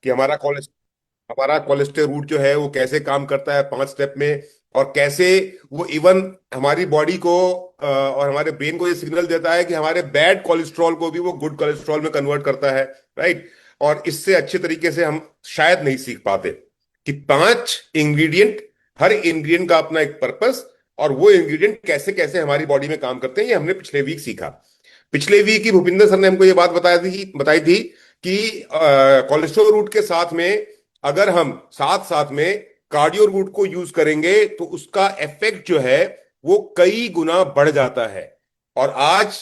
कि हमारा cholesterol root जो है वो कैसे काम करता है 5 स्टेप में, और कैसे वो इवन हमारी बॉडी को और हमारे ब्रेन को ये सिग्नल देता है कि हमारे बैड कोलेस्ट्रॉल को भी वो गुड कोलेस्ट्रॉल में कन्वर्ट करता है। राइट। और इससे अच्छे तरीके से हम शायद नहीं सीख पाते कि 5 इंग्रेडिएंट, हर इंग्रेडिएंट का अपना एक पर्पस, और वो इंग्रेडिएंट कैसे कैसे हमारी बॉडी में काम करते हैं, ये हमने पिछले वीक सीखा। पिछले वीक ही भूपिंदर सर ने हमको ये बात बताई थी कि कोलेस्ट्रॉल रूट के साथ में अगर हम साथ साथ में कार्डियो रूट को यूज करेंगे तो उसका इफेक्ट जो है वो कई गुना बढ़ जाता है। और आज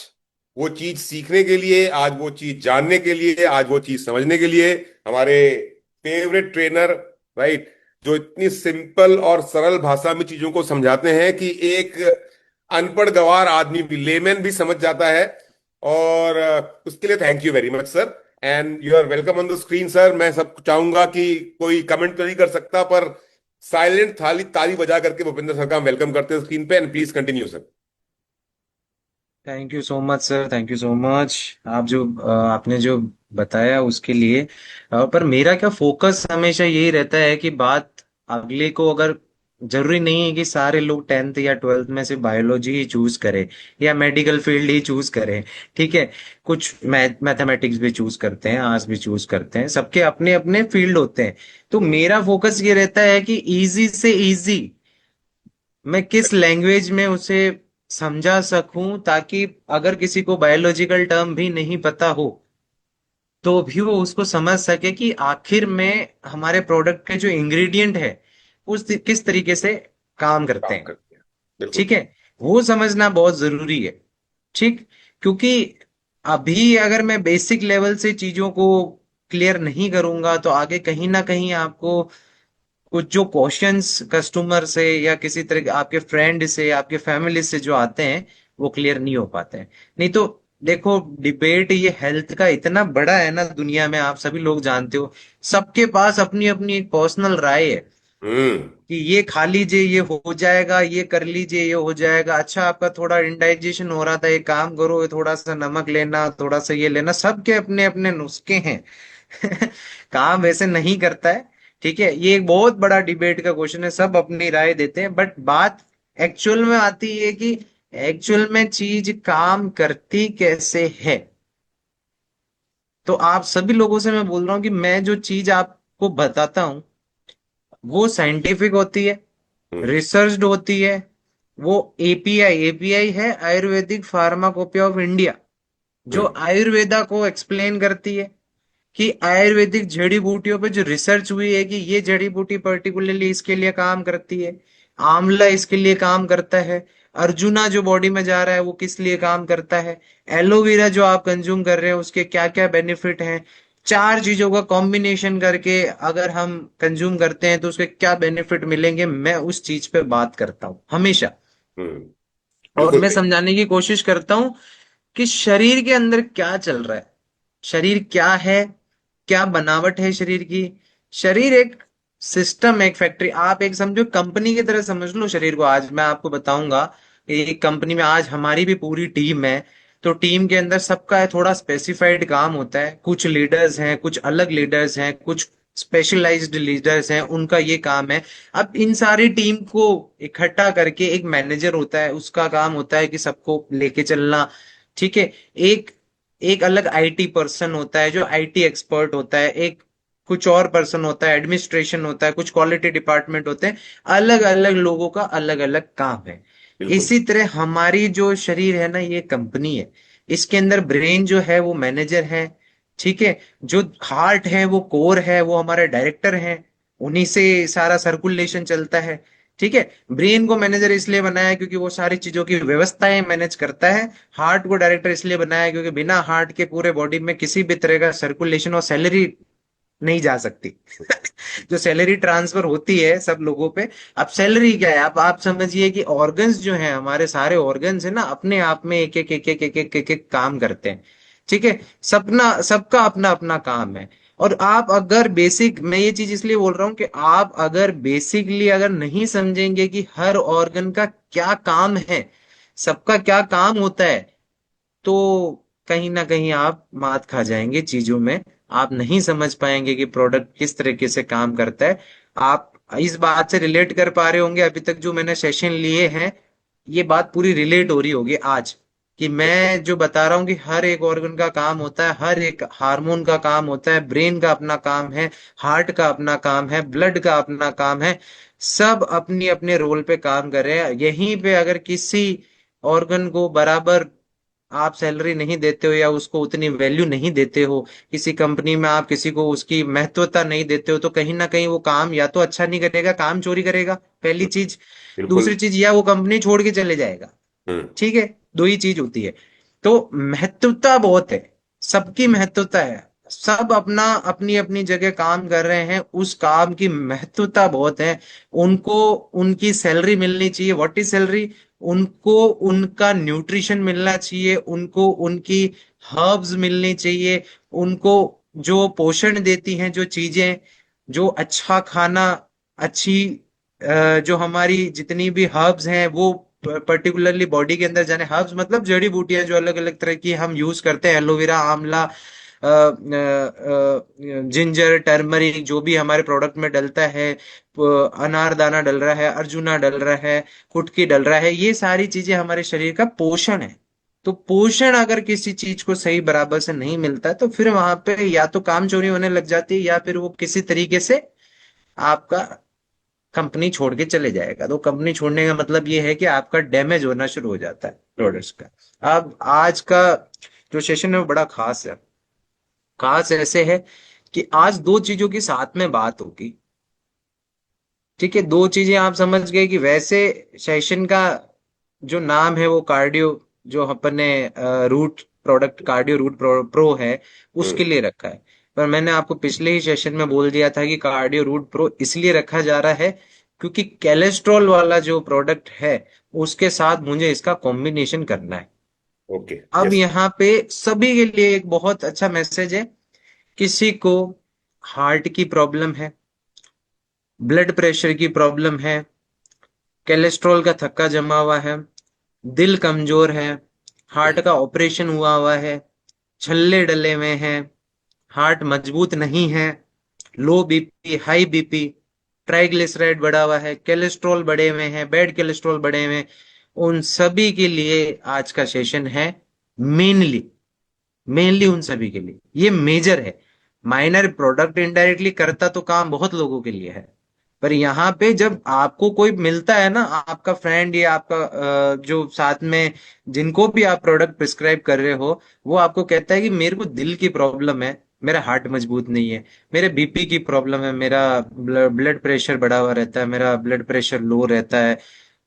वो चीज सीखने के लिए, आज वो चीज जानने के लिए, आज वो चीज समझने के लिए हमारे फेवरेट ट्रेनर, राइट, जो इतनी सिंपल और सरल भाषा में चीजों को समझाते हैं कि एक अनपढ़ गवार आदमी भी, लेमैन भी समझ जाता है। और उसके लिए thank you very much sir, and you are welcome on the screen sir. मैं सब चाहूंगा कि कोई कमेंट तो नहीं कर सकता, पर साइलेंट थाली ताली बजा करके भूपेंद्र सर का हम वेलकम करते हैं स्क्रीन पे, and please continue sir. Thank you so much sir, thank you so much. आपने जो बताया उसके लिए। पर मेरा क्या फोकस हमेशा यही रहता है कि बात अगले को, अगर जरूरी नहीं है कि सारे लोग 10th या 12th में से बायोलॉजी ही चूज करें या मेडिकल फील्ड ही चूज करें। ठीक है। कुछ मैथमेटिक्स भी चूज करते हैं, आर्ट्स भी चूज करते हैं, सबके अपने अपने फील्ड होते हैं। तो मेरा फोकस ये रहता है कि इजी से इजी मैं किस लैंग्वेज में उसे समझा सकूं, ताकि अगर किसी को बायोलॉजिकल टर्म भी नहीं पता हो तो भी वो उसको समझ सके कि आखिर में हमारे प्रोडक्ट के जो इंग्रेडिएंट है उस किस तरीके से काम करते काम हैं। करते हैं। बिल्कुल। ठीक है। वो समझना बहुत जरूरी है। ठीक। क्योंकि अभी अगर मैं बेसिक लेवल से चीजों को क्लियर नहीं करूंगा तो आगे कहीं ना कहीं आपको कुछ जो क्वेश्चंस कस्टमर से या किसी तरह के आपके फ्रेंड से, आपके फैमिली से जो आते हैं, वो क्लियर नहीं हो पाते हैं। नहीं तो देखो, डिबेट ये हेल्थ का इतना बड़ा है ना दुनिया में, आप सभी लोग जानते हो। सबके पास अपनी अपनी एक पर्सनल राय है हम्म। कि ये खा लीजिए ये हो जाएगा, ये कर लीजिए ये हो जाएगा, अच्छा आपका थोड़ा इंडाइजेशन हो रहा था, ये काम करो, थोड़ा सा नमक लेना, थोड़ा सा ये लेना, सबके अपने अपने नुस्खे हैं। काम वैसे नहीं करता है। ठीक है। ये एक बहुत बड़ा डिबेट का क्वेश्चन है, सब अपनी राय देते हैं, बट बात एक्चुअल में आती है कि एक्चुअल में चीज काम करती कैसे है। तो आप सभी लोगों से मैं बोल रहा हूँ कि मैं जो चीज आपको बताता हूँ वो साइंटिफिक होती है, हम्म। रिसर्च्ड होती है। वो एपीआई एपीआई है आयुर्वेदिक फार्माकोपिया ऑफ इंडिया, जो हम्म। आयुर्वेदा को एक्सप्लेन करती है कि आयुर्वेदिक जड़ी बूटियों पे जो रिसर्च हुई है कि ये जड़ी बूटी पर्टिकुलरली इसके लिए काम करती है, आंवला इसके लिए काम करता है, अर्जुना जो बॉडी में जा रहा है वो किस लिए काम करता है, एलोवेरा जो आप कंज्यूम कर रहे हैं उसके क्या क्या बेनिफिट हैं, चार चीजों का कॉम्बिनेशन करके अगर हम कंज्यूम करते हैं तो उसके क्या बेनिफिट मिलेंगे, मैं उस चीज पे बात करता हूँ हमेशा। हम्म। और बिल्कुल मैं सही। समझाने की कोशिश करता हूँ कि शरीर के अंदर क्या चल रहा है, शरीर क्या है, क्या बनावट है शरीर की। शरीर एक सिस्टम, एक फैक्ट्री, आप एक समझो कंपनी की तरह समझ लो शरीर को। आज मैं आपको बताऊंगा कि एक कंपनी में आज हमारी भी पूरी टीम है, तो टीम के अंदर सबका थोड़ा स्पेसिफाइड काम होता है। कुछ लीडर्स हैं, कुछ अलग लीडर्स हैं, कुछ स्पेशलाइज्ड लीडर्स हैं, उनका ये काम है। अब इन सारी टीम को इकट्ठा करके एक मैनेजर होता है, उसका काम होता है कि सबको लेके चलना। ठीक है। एक एक अलग आईटी पर्सन होता है जो आईटी एक्सपर्ट होता है, एक कुछ और पर्सन होता है, एडमिनिस्ट्रेशन होता है, कुछ क्वालिटी डिपार्टमेंट होते हैं। अलग अलग लोगों का अलग अलग काम है। बिल्कुल। इसी तरह हमारी जो शरीर है ना, ये कंपनी है। इसके अंदर ब्रेन जो है वो मैनेजर है। ठीक है। जो हार्ट है वो कोर है, वो हमारे डायरेक्टर हैं, उन्हीं से सारा सर्कुलेशन चलता है। ठीक है। ब्रेन को मैनेजर इसलिए बनाया है क्योंकि वो सारी चीजों की व्यवस्थाएं मैनेज करता है। हार्ट को डायरेक्टर इसलिए बनाया है क्योंकि बिना हार्ट के पूरे बॉडी में किसी भी तरह का सर्कुलेशन और सैलरी नहीं जा सकती। जो सैलरी ट्रांसफर होती है सब लोगों पे। अब सैलरी क्या है, आप समझिए कि ऑर्गन्स जो है, हमारे सारे ऑर्गन्स है ना, अपने आप में एक एक काम करते हैं। ठीक है। सपना सबका अपना अपना काम है। और आप अगर बेसिक, मैं ये चीज इसलिए बोल रहा हूं कि आप अगर बेसिकली अगर नहीं समझेंगे कि हर ऑर्गन का क्या काम है, सबका क्या काम होता है, तो कहीं ना कहीं आप मात खा जाएंगे चीजों में आप नहीं समझ पाएंगे कि प्रोडक्ट किस तरीके से काम करता है। आप इस बात से रिलेट कर पा रहे होंगे, अभी तक जो मैंने सेशन लिए हैं ये बात पूरी रिलेट हो रही होगी आज, कि मैं जो बता रहा हूँ कि हर एक ऑर्गन का काम होता है, हर एक हार्मोन का काम होता है, ब्रेन का अपना काम है, हार्ट का अपना काम है, ब्लड का अपना काम है। सब अपनी अपने रोल पे काम कर रहे हैं। यहीं पे अगर किसी ऑर्गन को बराबर आप सैलरी नहीं देते हो या उसको उतनी वैल्यू नहीं देते हो, किसी कंपनी में आप किसी को उसकी महत्वता नहीं देते हो, तो कहीं ना कहीं वो काम या तो अच्छा नहीं करेगा, काम चोरी करेगा, पहली चीज। बिल्कुल। दूसरी चीज, या वो कंपनी छोड़ के चले जाएगा। हम्म। ठीक है, दो ही चीज होती है। तो महत्वता बहुत है, सबकी महत्वता है, सब अपना अपनी अपनी जगह काम कर रहे हैं, उस काम की महत्वता बहुत है। उनको उनकी सैलरी मिलनी चाहिए। What is salary? उनको उनका न्यूट्रिशन मिलना चाहिए, उनको उनकी हर्ब्स मिलनी चाहिए, उनको जो पोषण देती हैं जो चीजें, जो अच्छा खाना, अच्छी जो हमारी जितनी भी हर्ब्स हैं वो पर्टिकुलरली बॉडी के अंदर जाने। हर्ब्स मतलब जड़ी बूटियां जो अलग अलग तरह की हम यूज करते हैं, एलोवेरा, आंवला, जिंजर, टर्मरिक, जो भी हमारे प्रोडक्ट में डलता है, अनारदाना डल रहा है, अर्जुना डल रहा है, कुटकी डल रहा है, ये सारी चीजें हमारे शरीर का पोषण है। तो पोषण अगर किसी चीज को सही बराबर से नहीं मिलता है तो फिर वहां पे या तो काम चोरी होने लग जाती है, या फिर वो किसी तरीके से आपका कंपनी छोड़ के चले जाएगा। तो कंपनी छोड़ने का मतलब ये है कि आपका डैमेज होना शुरू हो जाता है हम्म। प्रोडक्ट्स का। अब आज का जो सेशन है वो बड़ा खास है। खास ऐसे है कि आज दो चीजों की साथ में बात होगी। ठीक है, दो चीजें आप समझ गए कि वैसे सेशन का जो नाम है वो कार्डियो, जो अपने root product cardio root pro है, हम्म। उसके लिए रखा है। पर मैंने आपको पिछले ही सेशन में बोल दिया था कि कार्डियो रूट प्रो इसलिए रखा जा रहा है क्योंकि कोलेस्ट्रॉल वाला जो प्रोडक्ट है उसके साथ मुझे इसका कॉम्बिनेशन करना है। ओके। अब यस। यहाँ पे सभी के लिए एक बहुत अच्छा मैसेज है। किसी को हार्ट की प्रॉब्लम है, ब्लड प्रेशर की प्रॉब्लम है, कोलेस्ट्रॉल का थक्का जमा हुआ है, दिल कमजोर है, हार्ट का ऑपरेशन हुआ हुआ है, छल्ले डले हुए हैं, हार्ट मजबूत नहीं है, लो बीपी, हाई बीपी, ट्राइग्लिसराइड बढ़ा हुआ है, कोलेस्ट्रॉल बढ़े हुए हैं, बैड कोलेस्ट्रॉल बढ़े हुए हैं, उन सभी के लिए आज का सेशन है। मेनली मेनली उन सभी के लिए ये मेजर है। माइनर प्रोडक्ट इनडायरेक्टली करता तो काम बहुत लोगों के लिए है। पर यहाँ पे जब आपको कोई मिलता है ना, आपका फ्रेंड या आपका जो साथ में जिनको भी आप प्रोडक्ट प्रिस्क्राइब कर रहे हो, वो आपको कहता है कि मेरे को दिल की प्रॉब्लम है, मेरा हार्ट मजबूत नहीं है, मेरे बीपी की प्रॉब्लम है, मेरा ब्लड प्रेशर बढ़ा हुआ रहता है, मेरा ब्लड प्रेशर लो रहता है,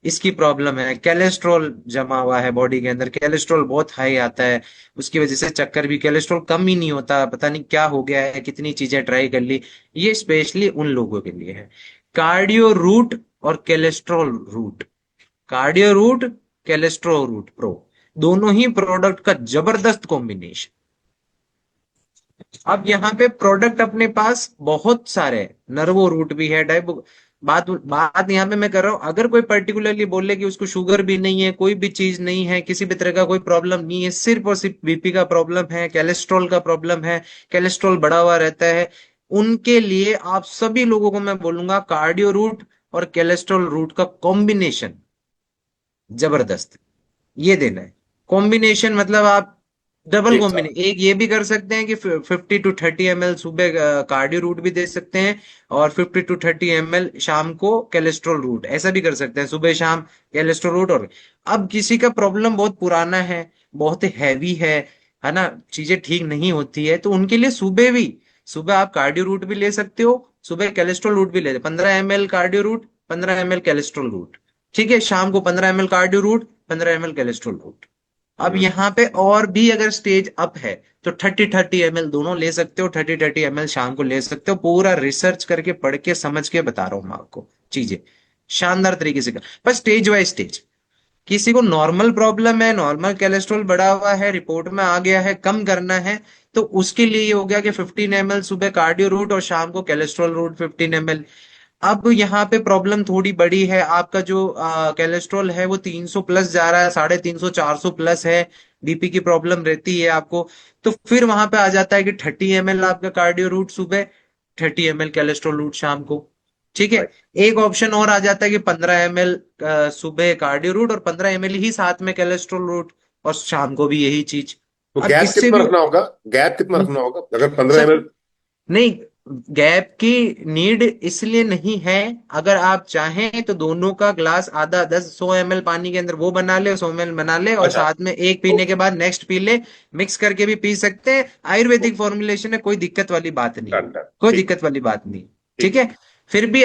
इसकी प्रॉब्लम है, कोलेस्ट्रॉल जमा हुआ है बॉडी के अंदर, कोलेस्ट्रॉल बहुत हाई आता है, उसकी वजह से चक्कर भी, कोलेस्ट्रॉल कम ही नहीं होता, पता नहीं क्या हो गया है, कितनी चीजें ट्राई कर ली। ये स्पेशली उन लोगों के लिए है। कार्डियो रूट और cholesterol root, cardio root, cholesterol root pro, दोनों ही प्रोडक्ट का जबरदस्त कॉम्बिनेशन। अब यहाँ पे प्रोडक्ट अपने पास बहुत सारे हैं, नर्वो रूट भी है, डाइबो, बात बात यहाँ पे मैं कर रहा हूँ, अगर कोई पर्टिकुलरली बोले कि उसको शुगर भी नहीं है, कोई भी चीज नहीं है, किसी भी तरह का कोई प्रॉब्लम नहीं है, सिर्फ और सिर्फ बीपी का प्रॉब्लम है, कोलेस्ट्रॉल का प्रॉब्लम है, कोलेस्ट्रॉल बढ़ा हुआ रहता है, उनके लिए आप सभी लोगों को मैं बोलूंगा कार्डियो रूट और कोलेस्ट्रॉल रूट का कॉम्बिनेशन जबरदस्त ये देना है। कॉम्बिनेशन मतलब आप डबल एक साथ। कॉम्बिनेशन, एक ये भी कर सकते हैं कि 50 to 30 ml सुबह कार्डियो रूट भी दे सकते हैं, और 50 to 30 ml शाम को कोलेस्ट्रॉल रूट, ऐसा भी कर सकते हैं, सुबह शाम कोलेस्ट्रॉल रूट। और अब किसी का प्रॉब्लम बहुत पुराना है, बहुत हैवी है ना, चीजें ठीक नहीं होती है, तो उनके लिए सुबह भी, सुबह आप कार्डियो रूट भी ले सकते हो, सुबह कोलेस्ट्रॉल रूट भी ले, 15 ml cardio root, 15 ml cholesterol root. ठीक है, शाम को 15 ml cardio root, 15 ml cholesterol root. अब हम्म। यहाँ पे और भी अगर स्टेज अप है तो 30-30 ml दोनों ले सकते हो, 30-30 ml शाम को ले सकते हो। पूरा रिसर्च करके पढ़ के समझ के बता रहा हूँ मैं आपको चीजें, शानदार तरीके से कर, पर स्टेज वाइज स्टेज। किसी को नॉर्मल प्रॉब्लम है, नॉर्मल कोलेस्ट्रॉल बढ़ा हुआ है, रिपोर्ट में आ गया है, कम करना है, तो उसके लिए ये हो गया कि 15 ml सुबह कार्डियो रूट और शाम को कोलेस्ट्रॉल रूट 15 ml। अब यहाँ पे प्रॉब्लम थोड़ी बड़ी है, आपका जो कोलेस्ट्रॉल है वो 300 प्लस जा रहा है, 350 400 प्लस है, बीपी की प्रॉब्लम रहती है आपको। तो फिर वहां पे आ जाता है कि 30 ml आपका कार्डियो रूट सुबह, 30 ml कोलेस्ट्रॉल रूट शाम को। ठीक है। राइट। एक ऑप्शन और आ जाता है कि 15 ml सुबह कार्डियो रूट और 15 ml ही साथ में कोलेस्ट्रॉल रूट, और शाम को भी यही चीज। तो अब गैप इससे कितना भी रखना होगा? गैप कितना रखना होगा अगर 15 ml? सर नहीं, गैप की नीड इसलिए नहीं है। अगर आप चाहें तो दोनों का ग्लास आधा 100 100 ml पानी के अंदर वो बना ले, 100 ml बना ले, और अच्छा। साथ में एक पीने के ओके। बाद नेक्स्ट पी ले। मिक्स करके भी पी सकते हैं, आयुर्वेदिक फॉर्मुलेशन है, कोई दिक्कत वाली बात नहीं, डन डन। कोई ठीक। दिक्कत वाली बात नहीं। ठीक ठीक। है। फिर भी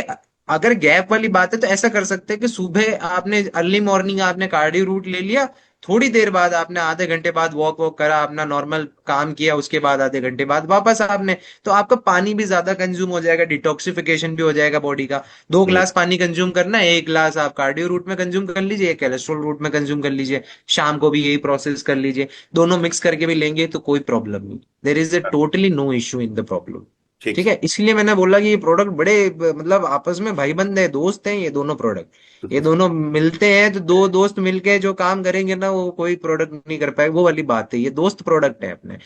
अगर गैप वाली बात है तो ऐसा कर सकते हैं कि सुबह आपने अर्ली मॉर्निंग आपने कार्डियो रूट ले लिया, थोड़ी देर बाद आपने आधे घंटे बाद वॉक वॉक करा, अपना नॉर्मल काम किया, उसके बाद आधे घंटे बाद वापस आपने, तो आपका पानी भी ज्यादा कंज्यूम हो जाएगा, डिटॉक्सिफिकेशन भी हो जाएगा बॉडी का। दो हम्म। ग्लास पानी कंज्यूम करना है, एक ग्लास आप कार्डियो रूट में कंज्यूम कर लीजिए, एक कोलेस्ट्रॉल रूट में कंज्यूम कर लीजिए, शाम को भी यही प्रोसेस कर लीजिए। दोनों मिक्स करके भी लेंगे तो कोई प्रॉब्लम नहीं, there is a totally no issue in the problem. ठीक ठीक है, इसलिए मैंने बोला कि ये प्रोडक्ट बड़े मतलब आपस में भाईबंद है, दोस्त हैं ये दोनों प्रोडक्ट। ये है। दोनों मिलते हैं तो दो दोस्त मिलके जो काम करेंगे ना वो कोई प्रोडक्ट नहीं कर पाएगा, वो वाली बात है, ये दोस्त प्रोडक्ट है अपने।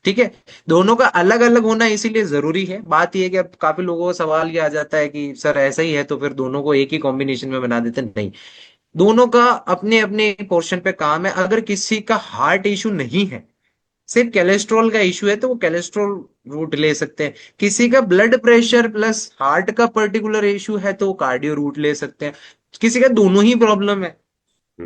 ठीक है। दोनों का अलग अलग होना इसीलिए जरूरी है। बात यह है कि अब काफी लोगों को सवाल ये आ जाता है कि सर ऐसा ही है तो फिर दोनों को एक ही कॉम्बिनेशन में बना देते हैं। नहीं, दोनों का अपने अपने पोर्शन पे काम है। अगर किसी का हार्ट इशू नहीं है, सिर्फ कोलेस्ट्रॉल का इशू है, तो वो कोलेस्ट्रॉल रूट ले सकते हैं। किसी का ब्लड प्रेशर प्लस हार्ट का पर्टिकुलर इशू है तो वो कार्डियो रूट ले सकते हैं। किसी का दोनों ही प्रॉब्लम है,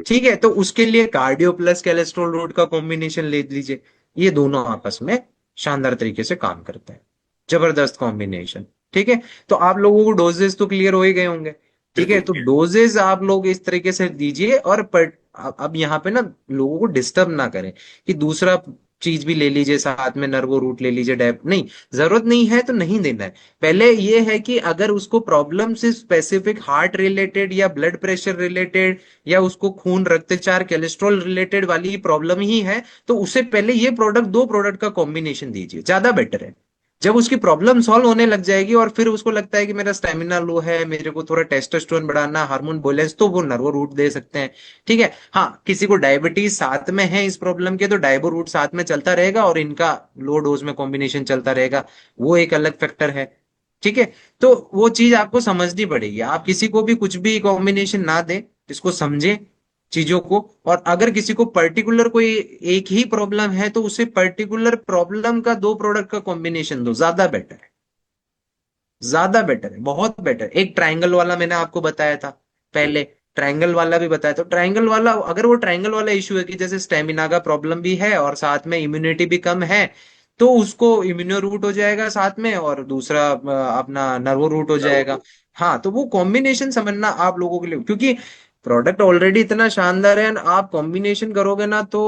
ठीक है, तो उसके लिए कार्डियो प्लस कोलेस्ट्रॉल रूट का कॉम्बिनेशन ले लीजिए। ये दोनों आपस में शानदार तरीके से काम करते हैं, जबरदस्त कॉम्बिनेशन। ठीक है। तो आप लोगों को डोजेस तो क्लियर हो ही गए होंगे। ठीक है, बिल्कुल। तो डोजेस आप लोग इस तरीके से दीजिए, और अब यहाँ पे ना लोगों को डिस्टर्ब ना करें कि दूसरा चीज भी ले लीजिए साथ में, नर्वो रूट ले लीजिए, डैप नहीं, जरूरत नहीं है तो नहीं देना है। पहले ये है कि अगर उसको प्रॉब्लम से स्पेसिफिक हार्ट रिलेटेड या ब्लड प्रेशर रिलेटेड या उसको खून रक्तचाप कोलेस्ट्रॉल रिलेटेड वाली प्रॉब्लम ही है, तो उससे पहले ये प्रोडक्ट, दो प्रोडक्ट का कॉम्बिनेशन दीजिए, ज्यादा बेटर है। जब उसकी प्रॉब्लम सॉल्व होने लग जाएगी और फिर उसको लगता है कि मेरा स्टेमिना लो है, मेरे को थोड़ा टेस्टोस्टेरोन बढ़ाना, हार्मोन बैलेंस, तो वो नर्वो रूट दे सकते हैं। ठीक है। हाँ, किसी को डायबिटीज साथ में है इस प्रॉब्लम के, तो डायबो रूट साथ में चलता रहेगा और इनका लो डोज में कॉम्बिनेशन चलता रहेगा, वो एक अलग फैक्टर है। ठीक है। तो वो चीज आपको समझनी पड़ेगी, आप किसी को भी कुछ भी कॉम्बिनेशन ना दें, इसको समझें चीजों को। और अगर किसी को पर्टिकुलर कोई एक ही प्रॉब्लम है तो उसे पर्टिकुलर प्रॉब्लम का दो प्रोडक्ट का कॉम्बिनेशन दो, ज्यादा बेटर है, ज्यादा बेटर है, बहुत बेटर। एक ट्रायंगल वाला मैंने आपको बताया था पहले, ट्रायंगल वाला भी बताया, तो ट्रायंगल वाला, अगर वो ट्रायंगल वाला इशू है कि जैसे स्टेमिना का प्रॉब्लम भी है और साथ में इम्यूनिटी भी कम है, तो उसको इम्यूनो रूट हो जाएगा साथ में, और दूसरा अपना नर्वो रूट हो जाएगा। हाँ, तो वो कॉम्बिनेशन समझना आप लोगों के लिए, क्योंकि प्रोडक्ट ऑलरेडी इतना शानदार है, आप कॉम्बिनेशन करोगे ना तो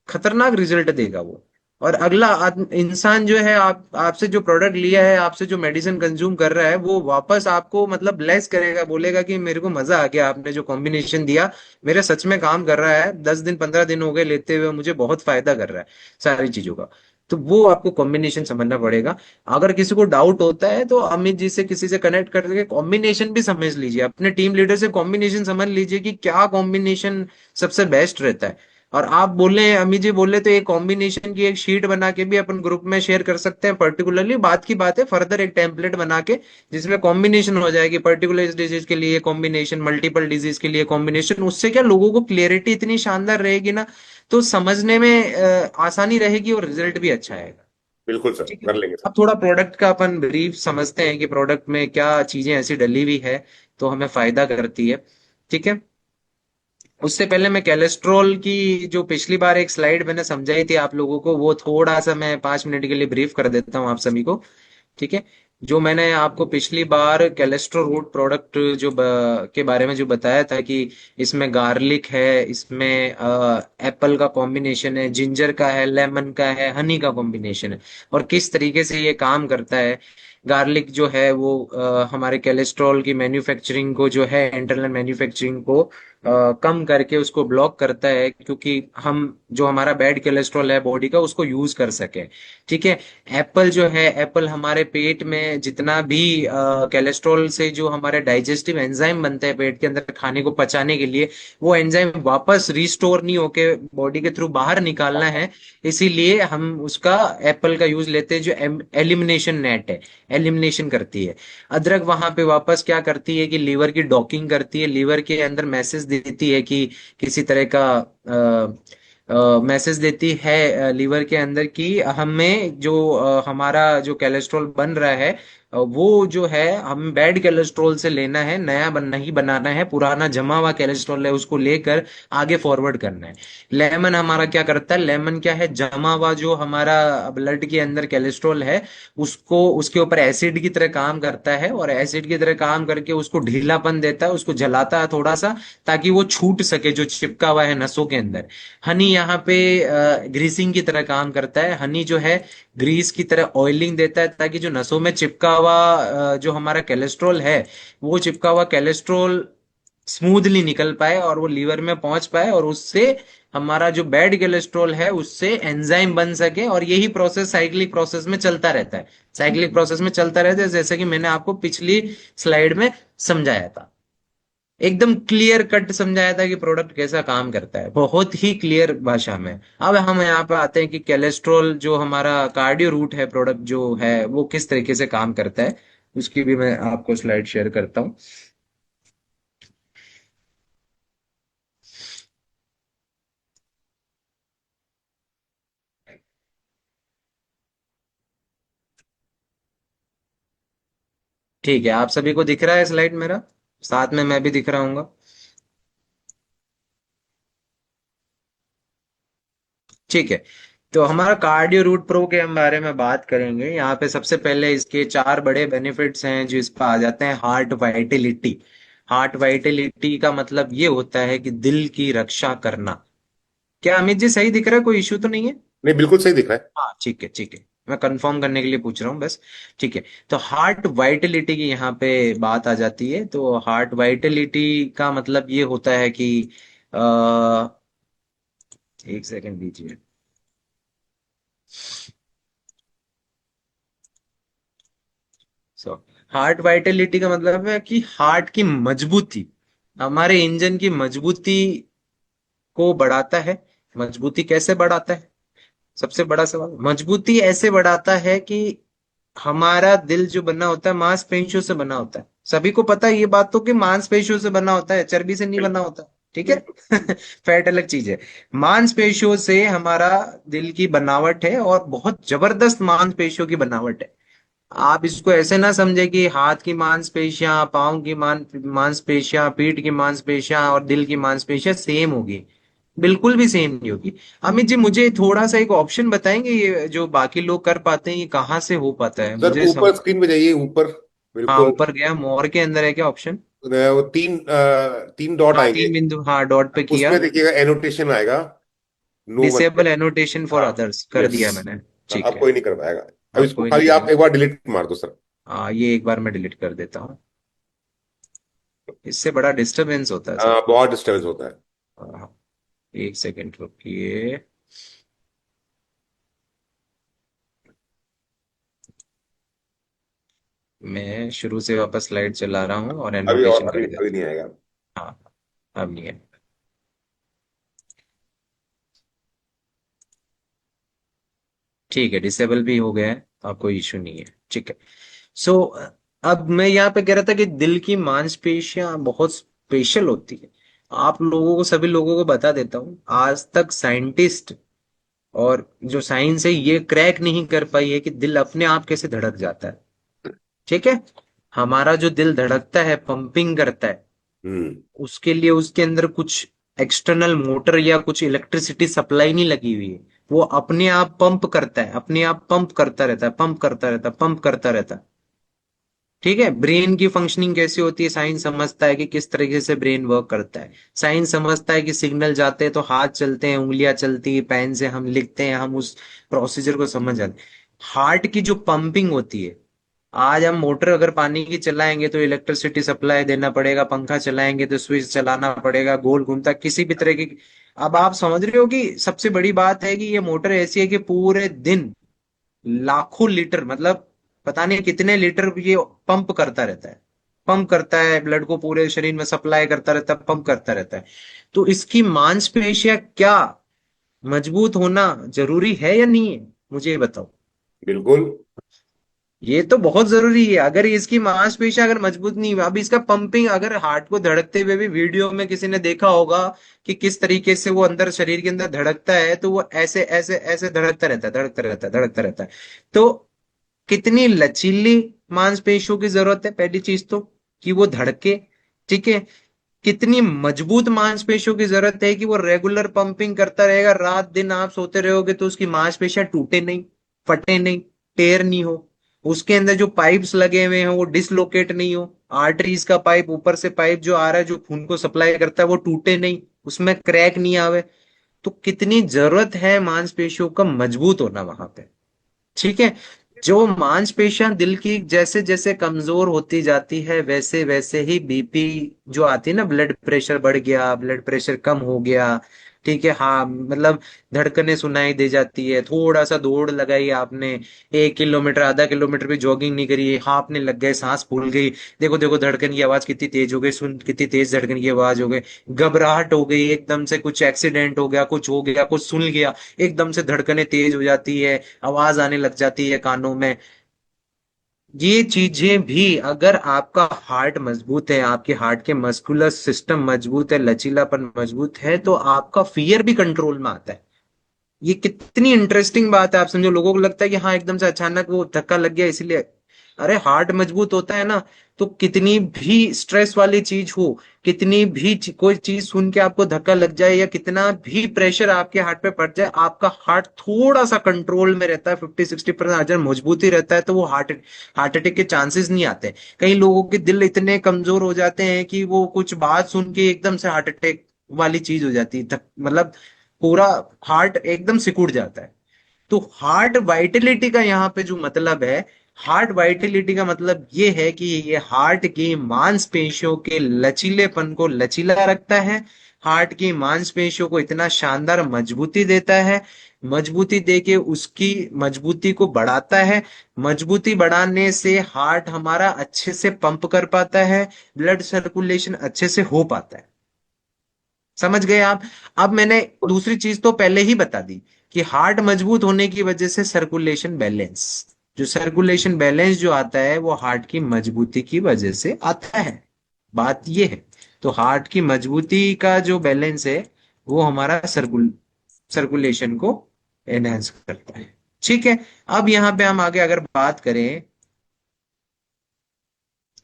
खतरनाक रिजल्ट देगा वो। और अगला इंसान जो है, आप आपसे जो प्रोडक्ट लिया है, आपसे जो मेडिसिन कंज्यूम कर रहा है, वो वापस आपको मतलब ब्लेस करेगा, बोलेगा कि मेरे को मजा आ गया, आपने जो कॉम्बिनेशन दिया मेरे सच में काम कर रहा है, 10 दिन 15 दिन हो गए लेते हुए, मुझे बहुत फायदा कर रहा है सारी चीजों का। तो वो आपको कॉम्बिनेशन समझना पड़ेगा। अगर किसी को डाउट होता है तो अमित जी से किसी से कनेक्ट करके कॉम्बिनेशन भी समझ लीजिए, अपने टीम लीडर से कॉम्बिनेशन समझ लीजिए कि क्या कॉम्बिनेशन सबसे बेस्ट रहता है। और आप बोले, अमित जी बोले, तो एक कॉम्बिनेशन की एक शीट बना के भी अपन ग्रुप में शेयर कर सकते हैं, पर्टिकुलरली बात की बात है, फर्दर एक टेम्पलेट बना के जिसमें कॉम्बिनेशन हो जाएगी, पर्टिकुलर डिजीज के लिए कॉम्बिनेशन, मल्टीपल डिजीज के लिए कॉम्बिनेशन। उससे क्या लोगों को क्लियरिटी इतनी शानदार रहेगी ना, तो समझने में आसानी रहेगी और रिजल्ट भी अच्छा आएगा। बिल्कुल सर, ठीक है। कर लेंगे सर। अब थोड़ा प्रोडक्ट का अपन ब्रीफ समझते हैं कि प्रोडक्ट में क्या चीजें ऐसी डली हुई है तो हमें फायदा करती है। ठीक है। उससे पहले मैं कोलेस्ट्रॉल की जो पिछली बार एक स्लाइड मैंने समझाई थी आप लोगों को, वो थोड़ा सा मैं 5 मिनट के लिए ब्रीफ कर देता हूँ आप सभी को। ठीक है। जो मैंने आपको पिछली बार कोलेस्ट्रॉल रूट प्रोडक्ट के बारे में जो बताया था कि इसमें गार्लिक है, इसमें एप्पल का कॉम्बिनेशन है, जिंजर का है, लेमन का है, हनी का कॉम्बिनेशन है, और किस तरीके से ये काम करता है। गार्लिक जो है वो हमारे कोलेस्ट्रॉल की मैन्युफैक्चरिंग को जो है, इंटरनल मैन्युफैक्चरिंग को कम करके उसको ब्लॉक करता है, क्योंकि हम जो हमारा बैड कोलेस्ट्रॉल है बॉडी का उसको यूज कर सके। ठीक है। एप्पल जो है, एप्पल हमारे पेट में जितना भी कोलेस्ट्रॉल से जो हमारे डाइजेस्टिव एंजाइम बनते हैं पेट के अंदर खाने को पचाने के लिए, वो एंजाइम वापस रिस्टोर नहीं होके बॉडी के थ्रू बाहर निकालना है। इसीलिए हम उसका एप्पल का यूज लेते हैं, जो एलिमिनेशन नेट है, एलिमिनेशन करती है। अदरक वहां पे वापस क्या करती है कि लीवर की डॉकिंग करती है, लीवर के अंदर मैसेज देती है कि किसी तरह का मैसेज देती है लीवर के अंदर कि हमें जो हमारा जो कोलेस्ट्रॉल बन रहा है, वो जो है हम बैड कोलेस्ट्रॉल से लेना है, नया नहीं बनाना है, पुराना जमा हुआ कोलेस्ट्रॉल है उसको लेकर आगे फॉरवर्ड करना है। लेमन हमारा क्या करता है, लेमन क्या है, जमा हुआ जो हमारा ब्लड के अंदर कोलेस्ट्रॉल है उसको उसके ऊपर एसिड की तरह काम करता है, और एसिड की तरह काम करके उसको ढीलापन देता है, उसको जलाता है थोड़ा सा, ताकि वो छूट सके जो चिपका हुआ है नसों के अंदर। हनी यहाँ पे ग्रीसिंग की तरह काम करता है। हनी जो है ग्रीस की तरह ऑयलिंग देता है, ताकि जो नसों में चिपका हुआ जो हमारा कोलेस्ट्रॉल है, वो चिपका हुआ कोलेस्ट्रॉल स्मूथली निकल पाए और वो लीवर में पहुंच पाए, और उससे हमारा जो बैड कोलेस्ट्रॉल है उससे एंजाइम बन सके। और यही प्रोसेस साइक्लिक प्रोसेस में चलता रहता है, साइक्लिक प्रोसेस में चलता रहता है, जैसे कि मैंने आपको पिछली स्लाइड में समझाया था। एकदम क्लियर कट समझाया था कि प्रोडक्ट कैसा काम करता है, बहुत ही क्लियर भाषा में। अब हम यहाँ पे आते हैं कि कोलेस्ट्रॉल जो हमारा कार्डियो रूट है, प्रोडक्ट जो है वो किस तरीके से काम करता है, उसकी भी मैं आपको स्लाइड शेयर करता हूँ। ठीक है, आप सभी को दिख रहा है स्लाइड मेरा, साथ में मैं भी दिख रहा हूँ। ठीक है। तो हमारा कार्डियो रूट प्रो के हम बारे में बात करेंगे। यहाँ पे सबसे पहले इसके चार बड़े बेनिफिट्स हैं जो इस पर आ जाते हैं। Heart vitality. हार्ट वाइटिलिटी का मतलब ये होता है कि दिल की रक्षा करना। क्या अमित जी सही दिख रहा है, कोई इश्यू तो नहीं है? नहीं, बिल्कुल सही दिख रहा है। हाँ ठीक है, ठीक है, मैं कंफर्म करने के लिए पूछ रहा हूँ बस। ठीक है। तो हार्ट वाइटिलिटी की यहाँ पे बात आ जाती है। तो हार्ट वाइटिलिटी का मतलब ये होता है कि एक सेकंड दीजिए। सो हार्ट वाइटलिटी का मतलब है कि हार्ट की मजबूती, हमारे इंजन की मजबूती को बढ़ाता है। मजबूती कैसे बढ़ाता है, सबसे बड़ा सवाल। मजबूती ऐसे बढ़ाता है कि हमारा दिल जो बना होता है मांसपेशियों से बना होता है। सभी को पता है ये बात तो कि मांसपेशियों से बना होता है, चर्बी से नहीं बना बिल्कुल होता। ठीक है। बिल्कुल। फैट अलग चीज है। मांसपेशियों से हमारा दिल की बनावट है, और बहुत जबरदस्त मांसपेशियों की बनावट है। आप इसको ऐसे ना समझे कि हाथ की मांसपेशियां, पाँव की मांसपेशियां, पीठ की मांसपेशियां और दिल की मांसपेशियां सेम होगी। बिल्कुल भी सेम नहीं होगी। अमित जी मुझे थोड़ा सा एक ऑप्शन बताएंगे, ये जो बाकी लोग कर पाते हैं ये कहाँ से हो पाता है, सर मुझे ऊपर स्क्रीन पे जाइए, ऊपर। हाँ बिल्कुल। ऊपर गया, मोर के अंदर है क्या ऑप्शन? वो तीन डॉट हाँ आएंगे। 3 बिंदु, हाँ डॉट पे किया। उसमें देखिएगा एनोटेशन आएगा। No one. Disable annotation for हाँ। अदर्स कर यस। दिया मैंने। ठीक अब है। कोई नहीं कर पाएगा। अब अब इसको कोई नहीं खाली आप करेगा। एक बार डिलीट मार दो सर। हाँ ये एक बार मैं डिलीट कर देता हूँ, इससे बड़ा डिस्टरबेंस होता है सर। हाँ, बहुत डिस्टर्बेंस होता है। हाँ, एक सेकेंड रुकिए। मैं शुरू से वापस स्लाइड चला रहा हूँ और अभी और एनोटेशन अभी कर अभी देता नहीं आएगा। हूँ। हाँ, अब नहीं है। ठीक है, डिसेबल भी हो गया है, अब कोई इशू नहीं है। ठीक है। सो अब मैं यहाँ पे कह रहा था कि दिल की मांसपेशियां बहुत स्पेशल होती है। आप लोगों को, सभी लोगों को बता देता हूँ, आज तक साइंटिस्ट और जो साइंस है ये क्रैक नहीं कर पाई है कि दिल अपने आप कैसे धड़क जाता है। ठीक है। हमारा जो दिल धड़कता है, पंपिंग करता है, हम्म। उसके लिए उसके अंदर कुछ एक्सटर्नल मोटर या कुछ इलेक्ट्रिसिटी सप्लाई नहीं लगी हुई है। वो अपने आप पंप करता है, अपने आप पंप करता रहता है, पंप करता रहता है, पंप करता रहता है। ठीक है। ब्रेन की फंक्शनिंग कैसी होती है, साइंस समझता है कि किस तरीके से ब्रेन वर्क करता है। साइंस समझता है कि सिग्नल जाते हैं तो हाथ चलते हैं, उंगलियां चलती है, पेन से हम लिखते हैं, हम उस प्रोसीजर को समझ जाते हैं। हार्ट की जो पंपिंग होती है, आज हम मोटर अगर पानी की चलाएंगे तो इलेक्ट्रिसिटी सप्लाई देना पड़ेगा, पंखा चलाएंगे तो स्विच चलाना पड़ेगा, गोल घूमता किसी भी तरह की। अब आप समझ रहे हो कि सबसे बड़ी बात है कि ये मोटर ऐसी है कि पूरे दिन लाखों लीटर, मतलब पता नहीं कितने लीटर ये पंप करता रहता है। पंप करता है, ब्लड को पूरे शरीर में सप्लाई करता रहता है, पंप करता रहता है। तो इसकी मांसपेशियां क्या मजबूत होना जरूरी है या नहीं है, मुझे ये बताओ। बिल्कुल। ये तो बहुत जरूरी है। अगर इसकी मांसपेशियां अगर मजबूत नहीं हुई, अब इसका पंपिंग, अगर हार्ट को धड़कते हुए भी वीडियो में किसी ने देखा होगा कि किस तरीके से वो अंदर शरीर के अंदर धड़कता है, तो वो ऐसे ऐसे ऐसे धड़कता रहता है, धड़कता रहता है, धड़कता रहता है। तो कितनी लचीली मांसपेशियों की जरूरत है, पहली चीज तो, कि वो धड़के। ठीक है। कितनी मजबूत मांसपेशियों की जरूरत है कि वो रेगुलर पंपिंग करता रहेगा, रात दिन आप सोते रहोगे तो उसकी मांसपेशियां टूटे नहीं, फटे नहीं, टेयर नहीं हो। उसके अंदर जो पाइप्स लगे हुए हैं वो डिसलोकेट नहीं हो। आर्टरीज का पाइप, ऊपर से पाइप जो आ रहा है जो खून को सप्लाई करता है, वो टूटे नहीं, उसमें क्रैक नहीं आवे। तो कितनी जरूरत है मांसपेशियों का मजबूत होना वहां पे। ठीक है। जो मांसपेशियां दिल की जैसे जैसे कमजोर होती जाती है, वैसे वैसे ही बीपी जो आती है ना, ब्लड प्रेशर बढ़ गया, ब्लड प्रेशर कम हो गया। ठीक है। हाँ, मतलब धड़कने सुनाई दे जाती है, थोड़ा सा दौड़ लगाई आपने, 1 किलोमीटर आधा किलोमीटर भी जॉगिंग नहीं करी, हाँफने लग गए, सांस फूल गई, देखो देखो धड़कन की आवाज कितनी तेज हो गई, सुन कितनी तेज धड़कन की आवाज हो गई। घबराहट हो गई एकदम से, कुछ एक्सीडेंट हो गया, कुछ हो गया, कुछ सुन गया, एकदम से धड़कनें तेज हो जाती है, आवाज आने लग जाती है कानों में। ये चीजें भी, अगर आपका हार्ट मजबूत है, आपके हार्ट के मस्कुलर सिस्टम मजबूत है, लचीलापन मजबूत है, तो आपका फियर भी कंट्रोल में आता है। ये कितनी इंटरेस्टिंग बात है। आप समझो, लोगों को लगता है कि हाँ एकदम से अचानक वो धक्का लग गया इसलिए। अरे हार्ट मजबूत होता है ना, तो कितनी भी स्ट्रेस वाली चीज हो, कितनी भी कोई चीज सुन के आपको धक्का लग जाए, या कितना भी प्रेशर आपके हार्ट पे पड़ जाए, आपका हार्ट थोड़ा सा कंट्रोल में रहता है, 50-60%। अगर मजबूती रहता है तो वो हार्ट हार्ट अटैक के चांसेस नहीं आते। कई लोगों के दिल इतने कमजोर हो जाते हैं कि वो कुछ बात सुन के एकदम से हार्ट अटैक वाली चीज हो जाती है, मतलब पूरा हार्ट एकदम सिकुड़ जाता है। तो हार्ट वाइटलिटी का यहाँ पे जो मतलब है, हार्ट वाइटलिटी का मतलब ये है कि ये हार्ट की मांसपेशियों के लचीलेपन को लचीला रखता है, हार्ट की मांसपेशियों को इतना शानदार मजबूती देता है, मजबूती देके उसकी मजबूती को बढ़ाता है। मजबूती बढ़ाने से हार्ट हमारा अच्छे से पंप कर पाता है, ब्लड सर्कुलेशन अच्छे से हो पाता है। समझ गए आप। अब मैंने दूसरी चीज तो पहले ही बता दी कि हार्ट मजबूत होने की वजह से सर्कुलेशन बैलेंस, जो सर्कुलेशन बैलेंस जो आता है वो हार्ट की मजबूती की वजह से आता है। बात ये है। तो हार्ट की मजबूती का जो बैलेंस है वो हमारा सर्कुलेशन को एनहेंस करता है। ठीक है। अब यहां पे हम आगे अगर बात करें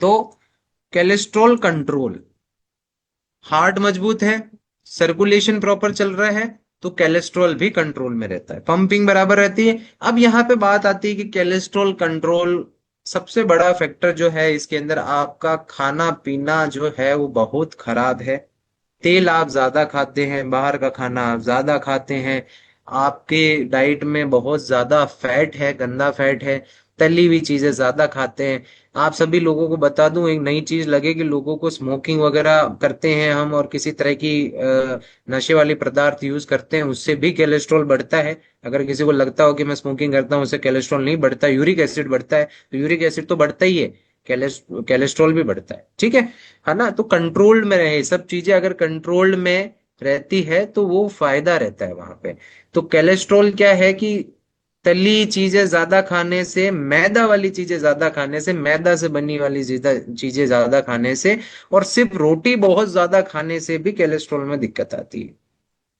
तो कोलेस्ट्रॉल कंट्रोल, हार्ट मजबूत है, सर्कुलेशन प्रॉपर चल रहा है, तो कोलेस्ट्रॉल भी कंट्रोल में रहता है, पंपिंग बराबर रहती है। अब यहाँ पे बात आती है कि कोलेस्ट्रॉल कंट्रोल सबसे बड़ा फैक्टर जो है इसके अंदर, आपका खाना पीना जो है वो बहुत खराब है। तेल आप ज्यादा खाते हैं, बाहर का खाना आप ज्यादा खाते हैं, आपके डाइट में बहुत ज्यादा फैट है, गंदा फैट है, तली हुई चीजें ज्यादा खाते हैं। आप सभी लोगों को बता दूं, एक नई चीज लगेगी लोगों को, स्मोकिंग वगैरह करते हैं हम और किसी तरह की नशे वाली पदार्थ यूज करते हैं, उससे भी कोलेस्ट्रॉल बढ़ता है। अगर किसी को लगता हो कि मैं स्मोकिंग करता हूँ उससे कोलेस्ट्रॉल नहीं बढ़ता, यूरिक एसिड बढ़ता है, तो यूरिक एसिड तो बढ़ता ही है, कोलेस्ट्रॉल भी बढ़ता है। ठीक है ना। तो कंट्रोल्ड में रहे सब चीजें, अगर कंट्रोल्ड में रहती है तो वो फायदा रहता है वहां पे। तो कोलेस्ट्रॉल क्या है कि तली चीजें ज्यादा खाने से, मैदा वाली चीजें ज्यादा खाने से, मैदा से बनी वाली चीजें ज्यादा खाने से, और सिर्फ रोटी बहुत ज्यादा खाने से भी कोलेस्ट्रॉल में दिक्कत आती है।